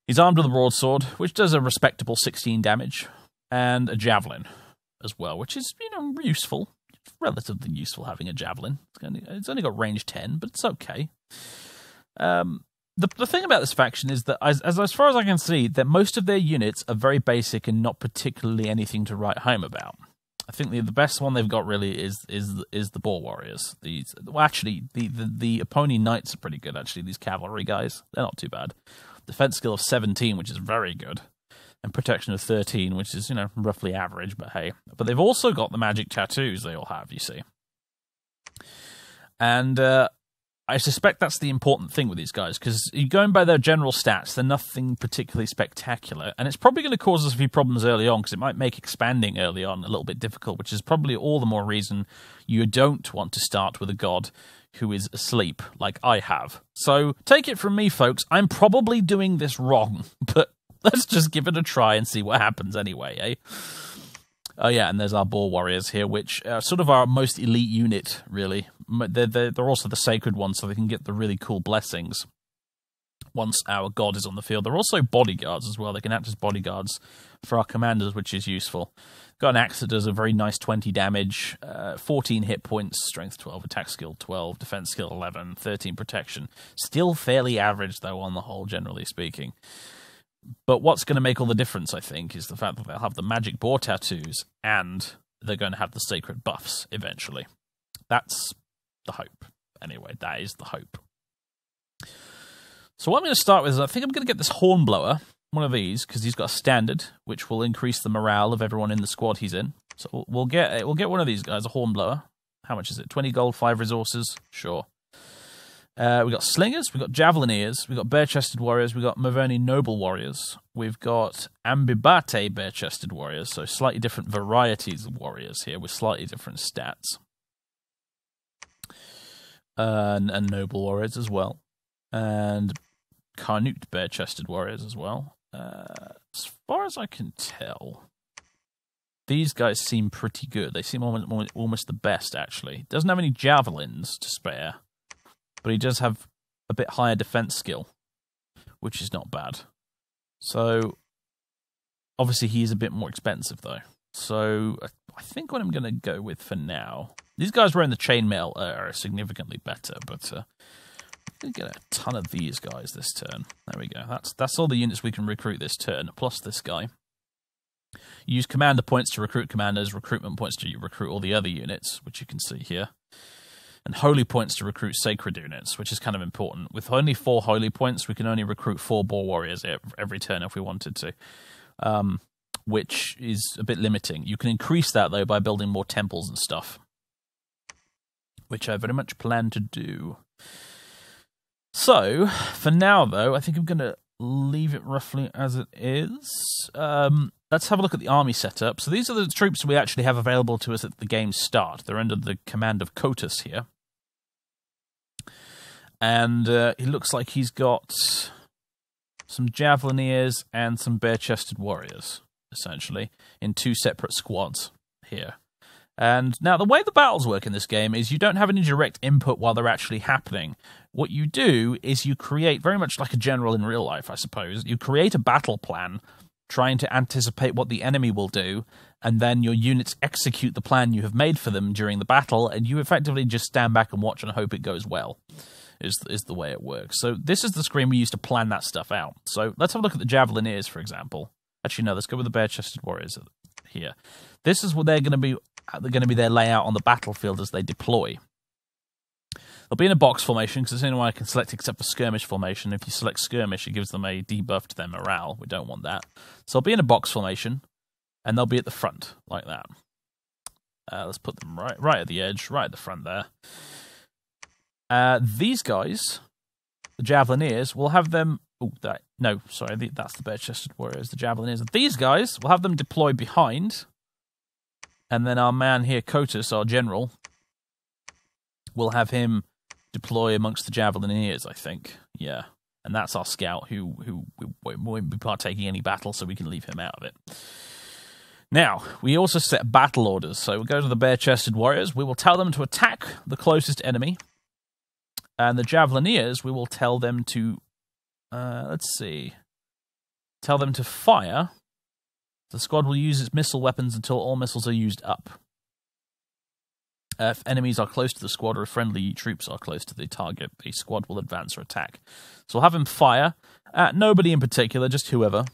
He's armed with a broadsword, which does a respectable 16 damage, and a javelin as well, which is, useful. It's relatively useful having a javelin. It's only got range 10, but it's okay. The thing about this faction is that, as far as I can see, that most of their units are very basic and not particularly anything to write home about. I think the best one they've got really is the Boar Warriors. The Oponi Knights are pretty good, actually. These cavalry guys, they're not too bad. Defense skill of 17, which is very good. And protection of 13, which is, roughly average, but hey. But they've also got the magic tattoos they all have, you see. And I suspect that's the important thing with these guys, because you're going by their general stats, they're nothing particularly spectacular, and it's probably going to cause us a few problems early on, because it might make expanding early on a little bit difficult, which is probably all the more reason you don't want to start with a god who is asleep, like I have. So, take it from me, folks, I'm probably doing this wrong, but let's just give it a try and see what happens anyway, eh? Oh yeah, and there's our Boar warriors here, which are sort of our most elite unit, really. They're also the sacred ones, so they can get the really cool blessings once our god is on the field. They're also bodyguards as well. They can act as bodyguards for our commanders, which is useful. Got an axe that does a very nice 20 damage, 14 hit points, strength 12, attack skill 12, defense skill 11, 13 protection. Still fairly average, though, on the whole, generally speaking. But what's going to make all the difference, I think, is the fact that they'll have the magic boar tattoos and they're going to have the sacred buffs eventually. That's the hope. Anyway, that is the hope. So what I'm going to start with is I think I'm going to get this hornblower, one of these, because he's got a standard, which will increase the morale of everyone in the squad he's in. So we'll get one of these guys, a hornblower. How much is it? 20 gold, 5 resources? Sure. We've got slingers, we've got javelineers, we've got bare-chested warriors, we've got Maverni noble warriors, we've got ambibate bare-chested warriors, so slightly different varieties of warriors here with slightly different stats. And noble warriors as well. And Carnute bare-chested warriors as well. As far as I can tell, these guys seem pretty good. They seem almost the best, actually. Doesn't have any javelins to spare. But he does have a bit higher defense skill, which is not bad. So, obviously he is a bit more expensive, though. So, I think what I'm going to go with for now... These guys wearing the chainmail are significantly better, but I'm going to get a ton of these guys this turn. There we go. That's all the units we can recruit this turn, plus this guy. You use commander points to recruit commanders, recruitment points to recruit all the other units, which you can see here. And holy points to recruit sacred units, which is kind of important. With only 4 holy points, we can only recruit 4 boar warriors every turn if we wanted to, which is a bit limiting. You can increase that, though, by building more temples and stuff, which I very much plan to do. So, for now, though, I think I'm going to leave it roughly as it is. Let's have a look at the army setup. So these are the troops we actually have available to us at the game's start. They're under the command of Cotus here. And he looks like he's got some javelineers and some bare-chested warriors, essentially, in 2 separate squads here. And now, the way the battles work in this game is you don't have any direct input while they're actually happening. What you do is you create, very much like a general in real life, I suppose, you create a battle plan trying to anticipate what the enemy will do, and then your units execute the plan you have made for them during the battle, and you effectively just stand back and watch and hope it goes well, is the way it works. So this is the screen we use to plan that stuff out. So let's have a look at the javelineers, for example. Actually, no, let's go with the bare-chested warriors here. This is what they're going to be their layout on the battlefield as they deploy. They'll be in a box formation, because it's the only one I can select except for skirmish formation. If you select skirmish, it gives them a debuff to their morale. We don't want that. So they'll be in a box formation, and they'll be at the front, like that. Let's put them right at the edge, right at the front there. These guys, the javelineers, will have them... Oh, no, sorry, that's the bare-chested warriors, the javelineers. These guys, will have them deploy behind, and then our man here, Cotus, our general, will have him deploy amongst the javelineers, I think. Yeah. And that's our scout who won't be partaking in any battle, so we can leave him out of it. Now, we also set battle orders. So we'll go to the bare-chested warriors. We will tell them to attack the closest enemy. And the javelineers, we will tell them to... let's see. Tell them to fire. The squad will use its missile weapons until all missiles are used up. If enemies are close to the squad or if friendly troops are close to the target, the squad will advance or attack. So we'll have him fire at nobody in particular, just whoever.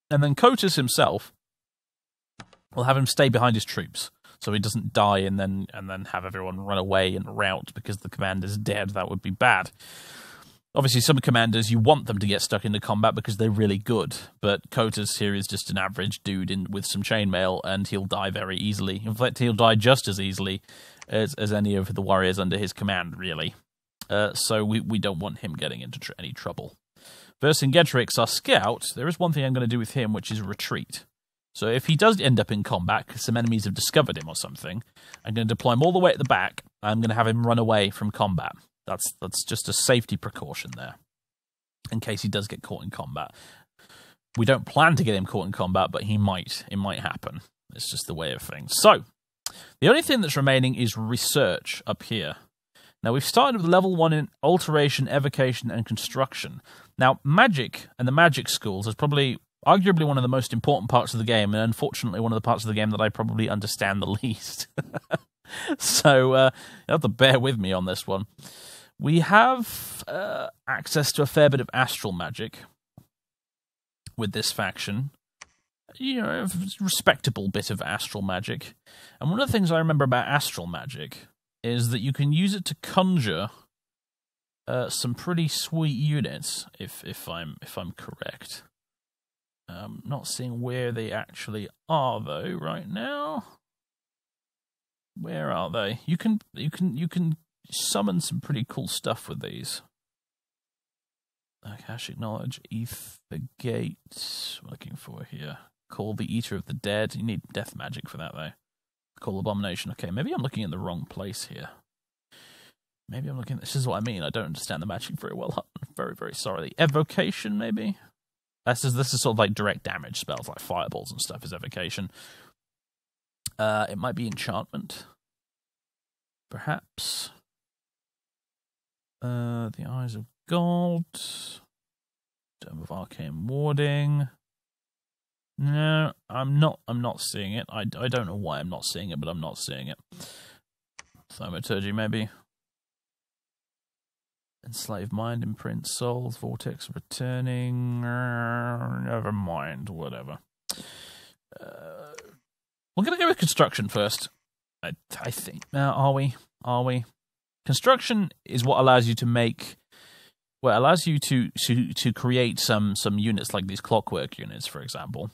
And then Cotus himself will have him stay behind his troops, so he doesn't die and then have everyone run away and rout because the commander's dead. That would be bad. Obviously, some commanders, you want them to get stuck into combat because they're really good, but Kota's here is just an average dude with some chainmail, and he'll die very easily. In fact, he'll die just as easily as any of the warriors under his command, really. So we don't want him getting into any trouble. Vercingetorix, our scout, there is one thing I'm going to do with him, which is retreat. So if he does end up in combat, because some enemies have discovered him or something, I'm going to deploy him all the way at the back, and I'm going to have him run away from combat. That's just a safety precaution there, in case he does get caught in combat. We don't plan to get him caught in combat, but he might. It might happen. It's just the way of things. So, the only thing that's remaining is research up here. Now, we've started with level 1 in alteration, evocation, and construction. Now, magic and the magic schools is probably arguably one of the most important parts of the game, and unfortunately one of the parts of the game that I probably understand the least. So, you have to bear with me on this one. We have access to a fair bit of astral magic with this faction. You know, a respectable bit of astral magic. And one of the things I remember about astral magic is that you can use it to conjure some pretty sweet units, if I'm correct. Not seeing where they actually are though right now. Where are they? You can summon some pretty cool stuff with these. Akashic Knowledge, Ether Gate. I'm looking for here. Call the Eater of the Dead. You need death magic for that, though. Call Abomination. Okay, maybe I'm looking in the wrong place here. Maybe I'm looking... This is what I mean. I don't understand the magic very well. I'm very, very sorry. Evocation, maybe? This is sort of like direct damage spells, like fireballs and stuff is evocation. It might be enchantment. Perhaps. The Eyes of God. Dome of Arcane Warding. No, I'm not seeing it. I don't know why I'm not seeing it, but I'm not seeing it. Thaumaturgy, maybe. Enslaved Mind, Imprint Souls, Vortex Returning. Never mind, whatever. We're going to go with construction first. I think. Are we? Construction is what allows you to make... Well, it allows you to create some units like these clockwork units, for example.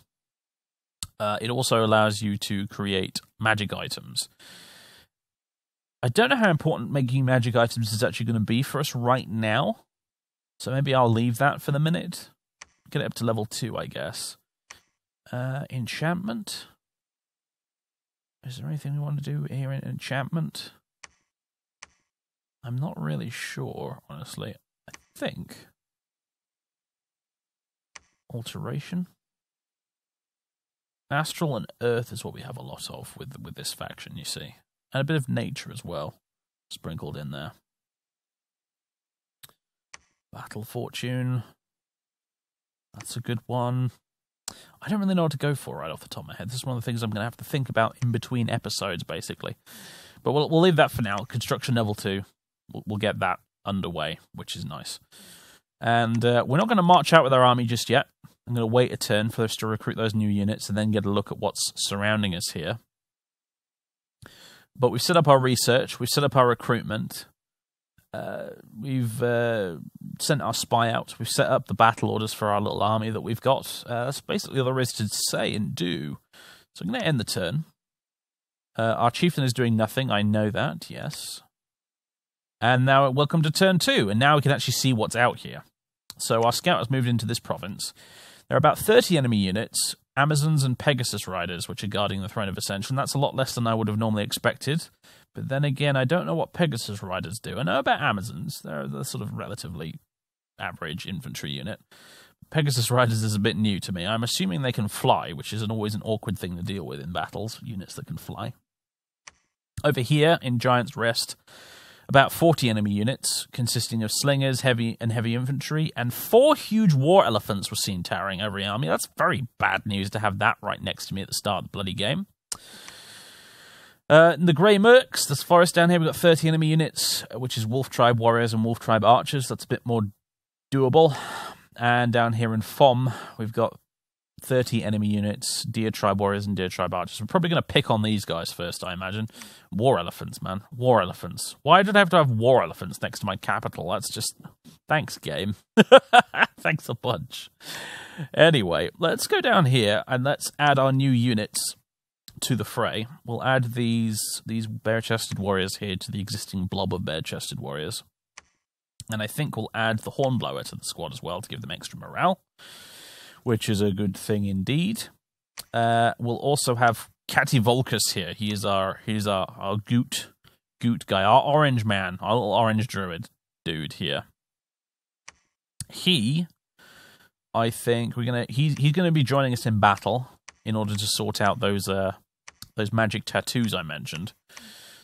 It also allows you to create magic items. I don't know how important making magic items is actually going to be for us right now. So maybe I'll leave that for the minute. Get it up to level 2, I guess. Enchantment. Is there anything we want to do here in enchantment? I'm not really sure, honestly. I think alteration, astral and earth is what we have a lot of with this faction, you see, and a bit of nature as well, sprinkled in there. Battle fortune, that's a good one. I don't really know what to go for right off the top of my head. This is one of the things I'm going to have to think about in between episodes, basically. But we'll leave that for now. Construction level 2, we'll get that underway, which is nice. And we're not going to march out with our army just yet. I'm going to wait a turn for us to recruit those new units and then get a look at what's surrounding us here. But we've set up our research, we've set up our recruitment, we've sent our spy out, we've set up the battle orders for our little army that we've got. That's basically all there is to say and do. So I'm going to end the turn. Our chieftain is doing nothing, I know that, yes. And now welcome to turn 2, and now we can actually see what's out here. So our scout has moved into this province. There are about 30 enemy units, Amazons and Pegasus Riders, which are guarding the Throne of Ascension. That's a lot less than I would have normally expected. But then again, I don't know what Pegasus Riders do. I know about Amazons. They're sort of relatively average infantry unit. Pegasus Riders is a bit new to me. I'm assuming they can fly, which is always an awkward thing to deal with in battles, units that can fly. Over here, in Giant's Rest, about 40 enemy units, consisting of slingers, heavy infantry, and 4 huge war elephants were seen towering over the army. That's very bad news to have that right next to me at the start of the bloody game. In the Grey Mercs, this forest down here, we've got 30 enemy units, which is Wolf Tribe Warriors and Wolf Tribe Archers. That's a bit more doable. And down here in Fom, we've got 30 enemy units, Deer Tribe Warriors and Deer Tribe Archers. We're probably going to pick on these guys first, I imagine. War Elephants, man. War Elephants. Why did I have to have War Elephants next to my capital? That's just... Thanks, game. Thanks a bunch. Anyway, let's go down here and let's add our new units to the fray. We'll add these bare-chested warriors here to the existing blob of bare-chested warriors. And I think we'll add the Hornblower to the squad as well to give them extra morale, which is a good thing indeed. We'll also have Cativolcus here. He's our goot guy, our orange man, our little orange druid dude here. I think he's gonna be joining us in battle in order to sort out those magic tattoos I mentioned.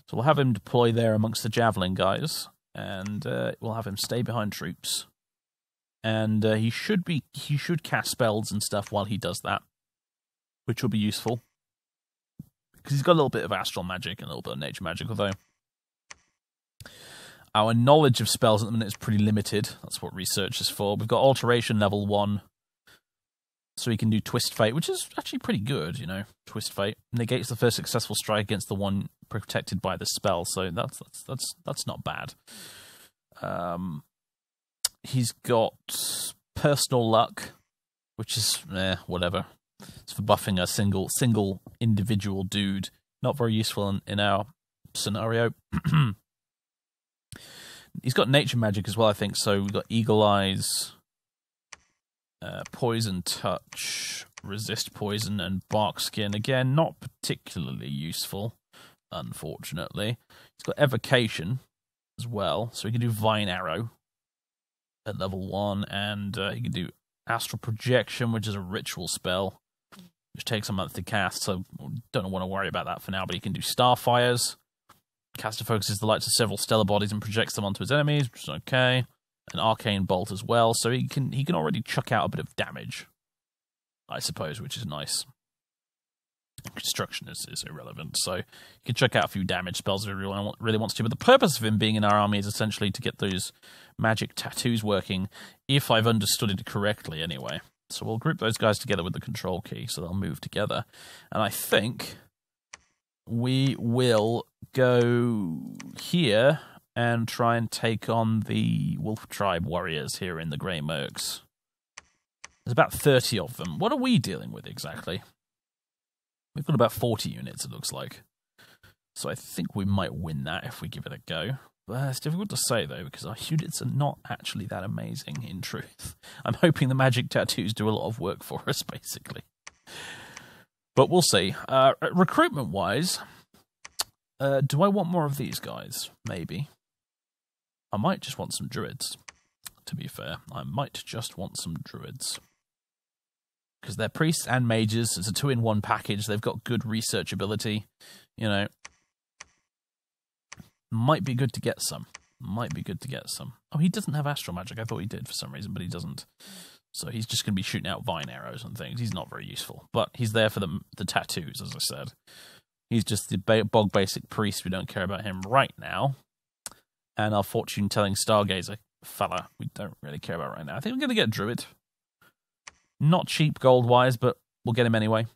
So we'll have him deploy there amongst the javelin guys, and we'll have him stay behind troops. And he should cast spells and stuff while he does that, which will be useful because he's got a little bit of astral magic and a little bit of nature magic. Although our knowledge of spells at the minute is pretty limited. That's what research is for. We've got Alteration level 1, so he can do Twist Fate, which is actually pretty good. You know, Twist Fate negates the first successful strike against the one protected by the spell, so that's not bad. He's got Personal Luck, which is whatever. It's for buffing a single individual dude. Not very useful in our scenario. He's got Nature Magic as well, I think. So we've got Eagle Eyes, Poison Touch, Resist Poison, and Bark Skin. Again, not particularly useful, unfortunately. He's got Evocation as well, so he can do Vine Arrow at level 1, and he can do Astral Projection, which is a ritual spell, which takes a month to cast, so don't want to worry about that for now, but he can do Starfires. Caster focuses the lights of several stellar bodies and projects them onto his enemies, which is okay. An Arcane Bolt as well, so he can already chuck out a bit of damage, I suppose, which is nice. Construction is irrelevant, so he can chuck out a few damage spells if he really wants to, but the purpose of him being in our army is essentially to get those magic tattoos working, if I've understood it correctly anyway. So we'll group those guys together with the control key, so they'll move together. And I think we will go here and try and take on the Wolf Tribe warriors here in the Grey Mercs. There's about 30 of them. What are we dealing with exactly? We've got about 40 units, it looks like. So I think we might win that if we give it a go. But it's difficult to say, though, because our units are not actually that amazing, in truth. I'm hoping the magic tattoos do a lot of work for us, basically. But we'll see. Recruitment-wise, do I want more of these guys? Maybe. I might just want some druids, to be fair. I might just want some druids. Because they're priests and mages. It's a 2-in-1 package. They've got good research ability. You know, might be good to get some. Might be good to get some. Oh, he doesn't have astral magic. I thought he did for some reason, but he doesn't. So he's just going to be shooting out vine arrows and things. He's not very useful. But he's there for the tattoos, as I said. He's just the bog basic priest. We don't care about him right now. And our fortune-telling Stargazer fella, we don't really care about right now. I think we're going to get Druid. Not cheap gold-wise, but we'll get him anyway.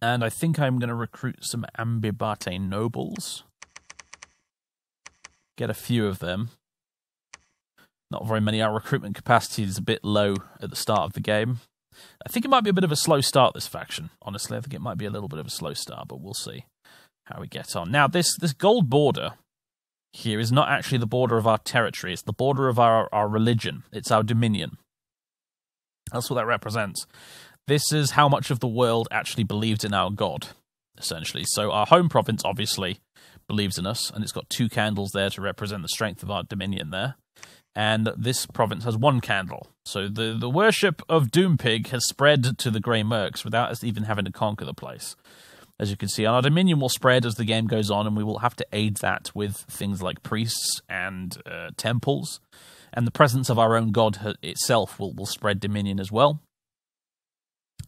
And I think I'm going to recruit some Ambibate Nobles. Get a few of them. Not very many. Our recruitment capacity is a bit low at the start of the game. I think it might be a bit of a slow start, this faction. Honestly, I think it might be a little bit of a slow start, but we'll see how we get on. Now, this gold border here is not actually the border of our territory. It's the border of our religion. It's our dominion. That's what that represents. This is how much of the world actually believes in our god, essentially. So our home province, obviously, believes in us, and it's got 2 candles there to represent the strength of our dominion there. And this province has 1 candle. So the worship of Doompig has spread to the Grey Mercs without us even having to conquer the place. As you can see, our dominion will spread as the game goes on, and we will have to aid that with things like priests and temples. And the presence of our own god itself will spread dominion as well.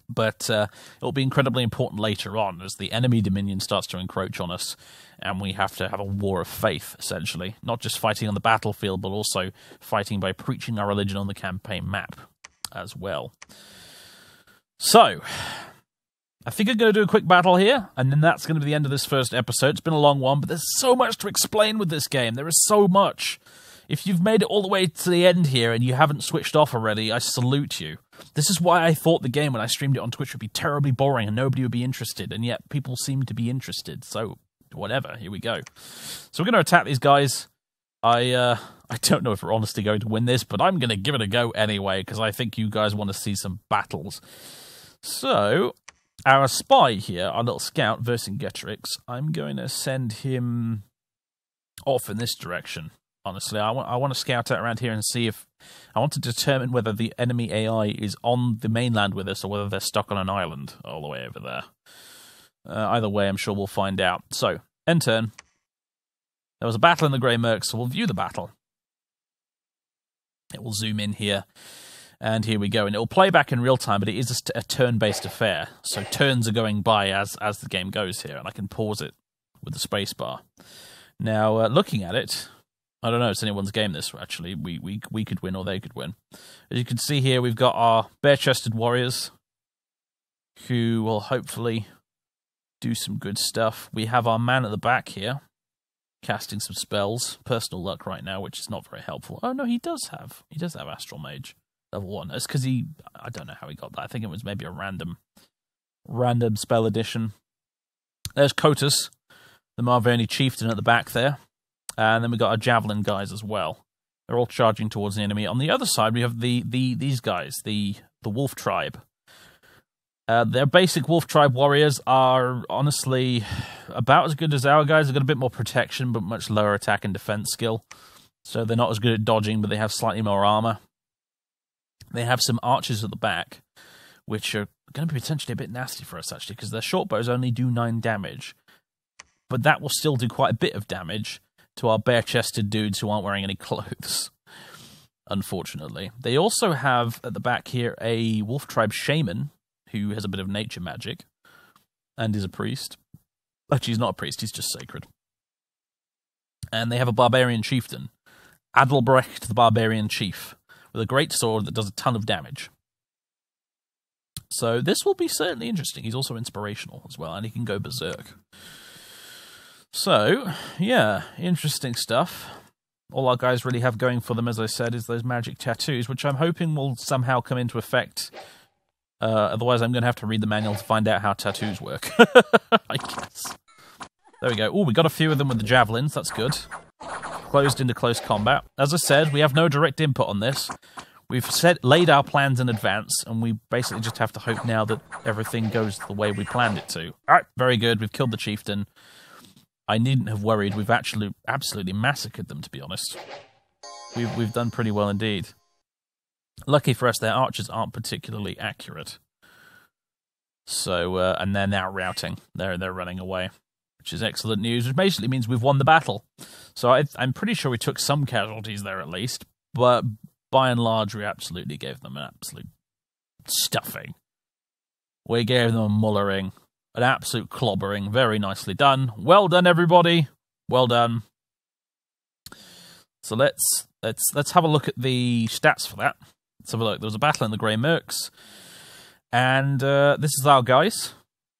But it'll be incredibly important later on as the enemy dominion starts to encroach on us, and we have to have a war of faith, essentially. Not just fighting on the battlefield, but also fighting by preaching our religion on the campaign map as well. So, I think I'm going to do a quick battle here, and then that's going to be the end of this first episode. It's been a long one, but there's so much to explain with this game. There is so much. If you've made it all the way to the end here and you haven't switched off already, I salute you. This is why I thought the game, when I streamed it on Twitch, would be terribly boring and nobody would be interested, and yet people seem to be interested. So, whatever, here we go. So we're going to attack these guys. I don't know if we're honestly going to win this, but I'm going to give it a go anyway, because I think you guys want to see some battles. So, our spy here, our little scout, Vercingetorix, I'm going to send him off in this direction. Honestly, I want to scout out around here and see if... I want to determine whether the enemy AI is on the mainland with us or whether they're stuck on an island all the way over there. Either way, I'm sure we'll find out. So, end turn. There was a battle in the Grey Mercs, so we'll view the battle. It will zoom in here. And here we go. And it will play back in real time, but it is a turn-based affair. So turns are going by as the game goes here, and I can pause it with the spacebar. Now, looking at it... I don't know, it's anyone's game, this, actually. We could win or they could win. As you can see here, we've got our bare-chested warriors who will hopefully do some good stuff. We have our man at the back here, casting some spells. Personal luck right now, which is not very helpful. Oh, no, he does have Astral Mage, level 1. That's because I don't know how he got that. I think it was maybe a random spell addition. There's Kotus, the Marverni chieftain at the back there. And then we've got our javelin guys as well. They're all charging towards the enemy. On the other side, we have these guys, the Wolf Tribe. Their basic Wolf Tribe warriors are honestly about as good as our guys. They've got a bit more protection, but much lower attack and defense skill. So they're not as good at dodging, but they have slightly more armor. They have some archers at the back, which are going to be potentially a bit nasty for us, actually, because their short bows only do 9 damage. But that will still do quite a bit of damage to our bare-chested dudes who aren't wearing any clothes, unfortunately. They also have, at the back here, a Wolf Tribe Shaman, who has a bit of nature magic, and is a priest. Actually, he's not a priest, he's just sacred. And they have a Barbarian Chieftain, Adalbrecht the Barbarian Chief, with a great sword that does a ton of damage. So this will be certainly interesting. He's also inspirational as well, and he can go berserk. So, yeah, interesting stuff. All our guys really have going for them, as I said, is those magic tattoos, which I'm hoping will somehow come into effect. Otherwise, I'm going to have to read the manual to find out how tattoos work, I guess. There we go. Oh, we got a few of them with the javelins. That's good. Closed into close combat. As I said, we have no direct input on this. We've laid our plans in advance, and we basically just have to hope now that everything goes the way we planned it to. All right, very good. We've killed the chieftain. I needn't have worried. We've actually absolutely massacred them, to be honest. We've done pretty well indeed. Lucky for us, their archers aren't particularly accurate. So, and they're now routing. They're running away, which is excellent news, which basically means we've won the battle. So I'm pretty sure we took some casualties there at least, but by and large, we absolutely gave them an absolute stuffing. We gave them a mullering. An absolute clobbering. Very nicely done. Well done, everybody. Well done. So let's have a look at the stats for that. Let's have a look. There was a battle in the Grey Mercs. And this is our guys.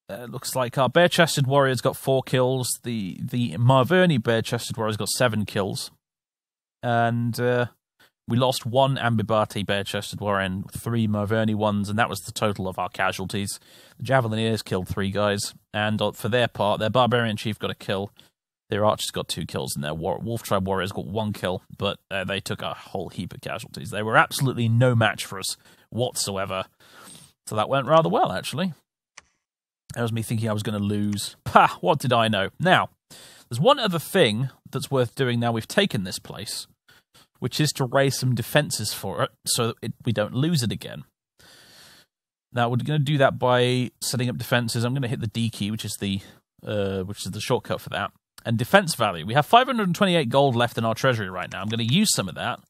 Looks like our bare-chested warriors got 4 kills. The Marverni bare-chested warriors got 7 kills. And we lost 1 Ambibati bare-chested warrior and 3 Marverni ones, and that was the total of our casualties. The Javelineers killed 3 guys, and for their part, their Barbarian Chief got a kill, their Archers got 2 kills, and their Wolf Tribe Warriors got 1 kill, but they took a whole heap of casualties. They were absolutely no match for us whatsoever. So that went rather well, actually. That was me thinking I was going to lose. Pah, what did I know? Now, there's one other thing that's worth doing now we've taken this place, which is to raise some defenses for it, so that we don't lose it again. Now, we're going to do that by setting up defenses. I'm going to hit the D key, which is the shortcut for that. And defense value. We have 528 gold left in our treasury right now. I'm going to use some of that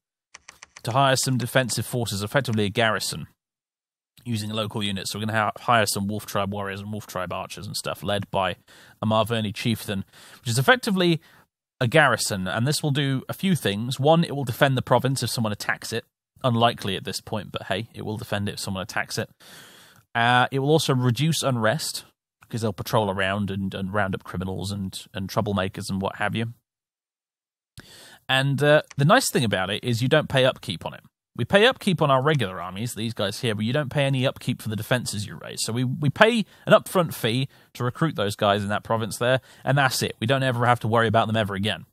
to hire some defensive forces, effectively a garrison, using local units. So we're going to hire some Wolf Tribe warriors and Wolf Tribe archers and stuff, led by a Marverni chieftain, which is effectively a garrison, and this will do a few things. One, it will defend the province if someone attacks it. Unlikely at this point, but hey, it will defend it if someone attacks it. It will also reduce unrest, because they'll patrol around and round up criminals and troublemakers and what have you. And the nice thing about it is you don't pay upkeep on it. We pay upkeep on our regular armies, these guys here, but you don't pay any upkeep for the defenses you raise. So we pay an upfront fee to recruit those guys in that province there, and that's it. We don't ever have to worry about them ever again.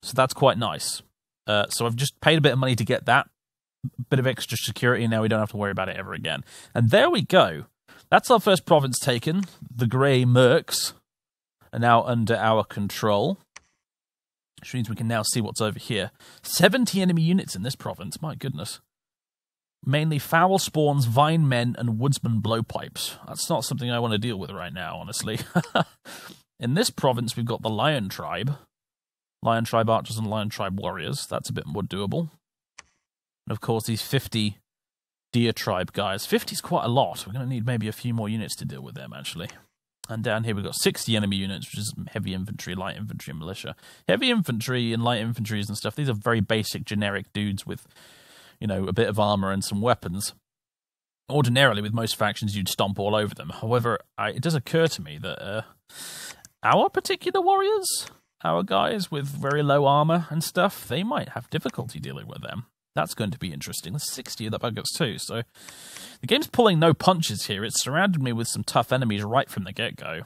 So that's quite nice. So I've just paid a bit of money to get that bit of extra security, and now we don't have to worry about it ever again. And there we go. That's our first province taken. The Grey Mercs are now under our control, which means we can now see what's over here. 70 enemy units in this province, my goodness. Mainly foul spawns, vine men, and woodsman blowpipes. That's not something I want to deal with right now, honestly. In this province, we've got the Lion Tribe. Lion Tribe archers and Lion Tribe warriors. That's a bit more doable. And of course, these 50 Deer Tribe guys. 50 is quite a lot. We're going to need maybe a few more units to deal with them, actually. And down here we've got 60 enemy units, which is heavy infantry, light infantry, and militia. Heavy infantry and light infantries and stuff, these are very basic, generic dudes with, you know, a bit of armor and some weapons. Ordinarily, with most factions, you'd stomp all over them. However, it does occur to me that our particular warriors, our guys with very low armor and stuff, they might have difficulty dealing with them. That's going to be interesting. There's 60 of the buggers too, so the game's pulling no punches here. It's surrounded me with some tough enemies right from the get-go.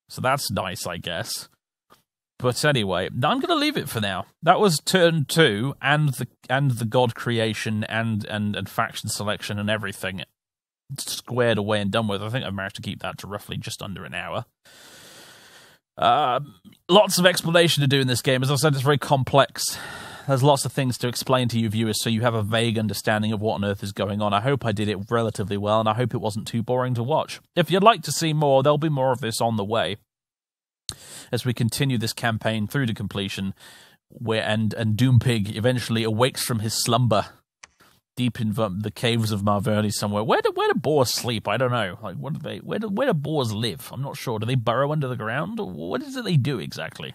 So that's nice, I guess. But anyway, I'm going to leave it for now. That was turn 2, and the god creation and faction selection and everything squared away and done with. I think I've managed to keep that to roughly just under an hour. Lots of explanation to do in this game. As I said, it's very complex. There's lots of things to explain to you viewers so you have a vague understanding of what on earth is going on. I hope I did it relatively well, and I hope it wasn't too boring to watch. If you'd like to see more, there'll be more of this on the way as we continue this campaign through to completion, and Doompig eventually awakes from his slumber deep in the caves of Marverny somewhere. Where do boars sleep? I don't know. Like, what do they? Where do boars live? I'm not sure. Do they burrow under the ground? Or what is it they do exactly?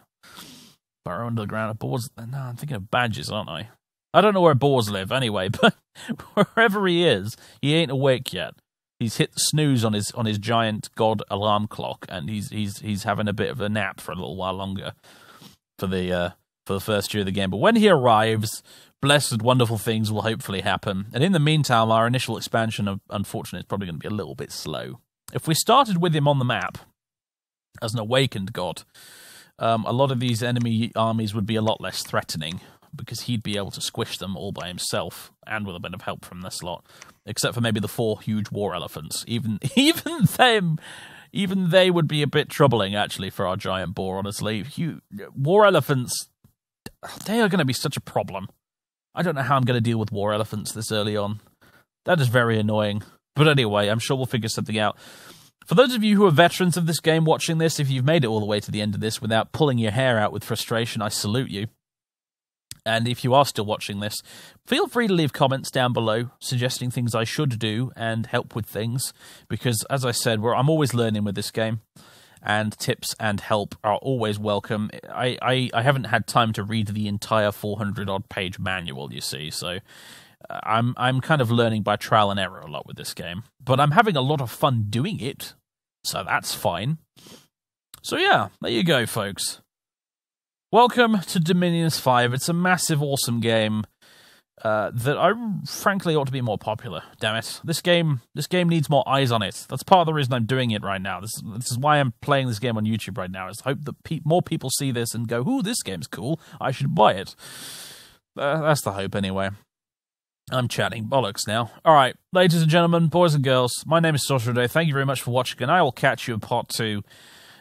Burrow under the ground. Boars? No, I'm thinking of badgers, aren't I? I don't know where boars live anyway, but wherever he is, he ain't awake yet. He's hit snooze on his giant god alarm clock, and he's having a bit of a nap for a little while longer for the first year of the game. But when he arrives, blessed, wonderful things will hopefully happen. And in the meantime, our initial expansion, unfortunately, is probably going to be a little bit slow. If we started with him on the map as an awakened god, a lot of these enemy armies would be a lot less threatening, because he'd be able to squish them all by himself, and with a bit of help from this lot. Except for maybe the 4 huge war elephants. Even they would be a bit troubling, actually, for our giant boar, honestly. War elephants, they are going to be such a problem. I don't know how I'm going to deal with war elephants this early on. That is very annoying. But anyway, I'm sure we'll figure something out. For those of you who are veterans of this game watching this, if you've made it all the way to the end of this without pulling your hair out with frustration, I salute you. And if you are still watching this, feel free to leave comments down below suggesting things I should do and help with things. Because, as I said, I'm always learning with this game, and tips and help are always welcome. I haven't had time to read the entire 400-odd page manual, you see, so I'm kind of learning by trial and error a lot with this game. But I'm having a lot of fun doing it, so that's fine. So yeah, there you go, folks. Welcome to Dominions 5. It's a massive, awesome game that I frankly ought to be more popular. Damn it. This game needs more eyes on it. That's part of the reason I'm doing it right now. This is why I'm playing this game on YouTube right now, is to hope that more people see this and go, ooh, this game's cool, I should buy it. That's the hope, anyway. I'm chatting bollocks now. Alright, ladies and gentlemen, boys and girls, my name is SorcererDave. Thank you very much for watching, and I will catch you in part 2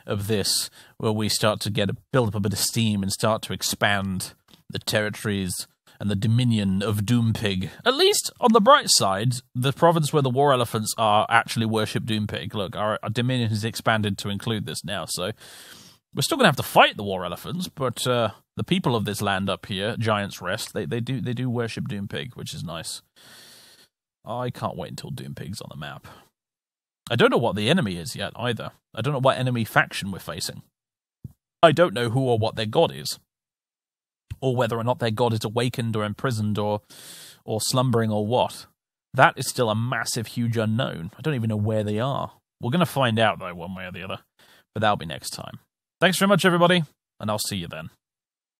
of this, where we start to build up a bit of steam and start to expand the territories and the dominion of Doompig. At least, on the bright side, the province where the war elephants are actually worship Doompig. Look, our dominion has expanded to include this now, so we're still going to have to fight the war elephants, but the people of this land up here, Giant's Rest, they do worship Doompig, which is nice. I can't wait until Doompig's on the map. I don't know what the enemy is yet, either. I don't know what enemy faction we're facing. I don't know who or what their god is. Or whether or not their god is awakened or imprisoned or slumbering or what. That is still a massive, huge unknown. I don't even know where they are. We're going to find out, though, one way or the other. But that'll be next time. Thanks very much, everybody, and I'll see you then.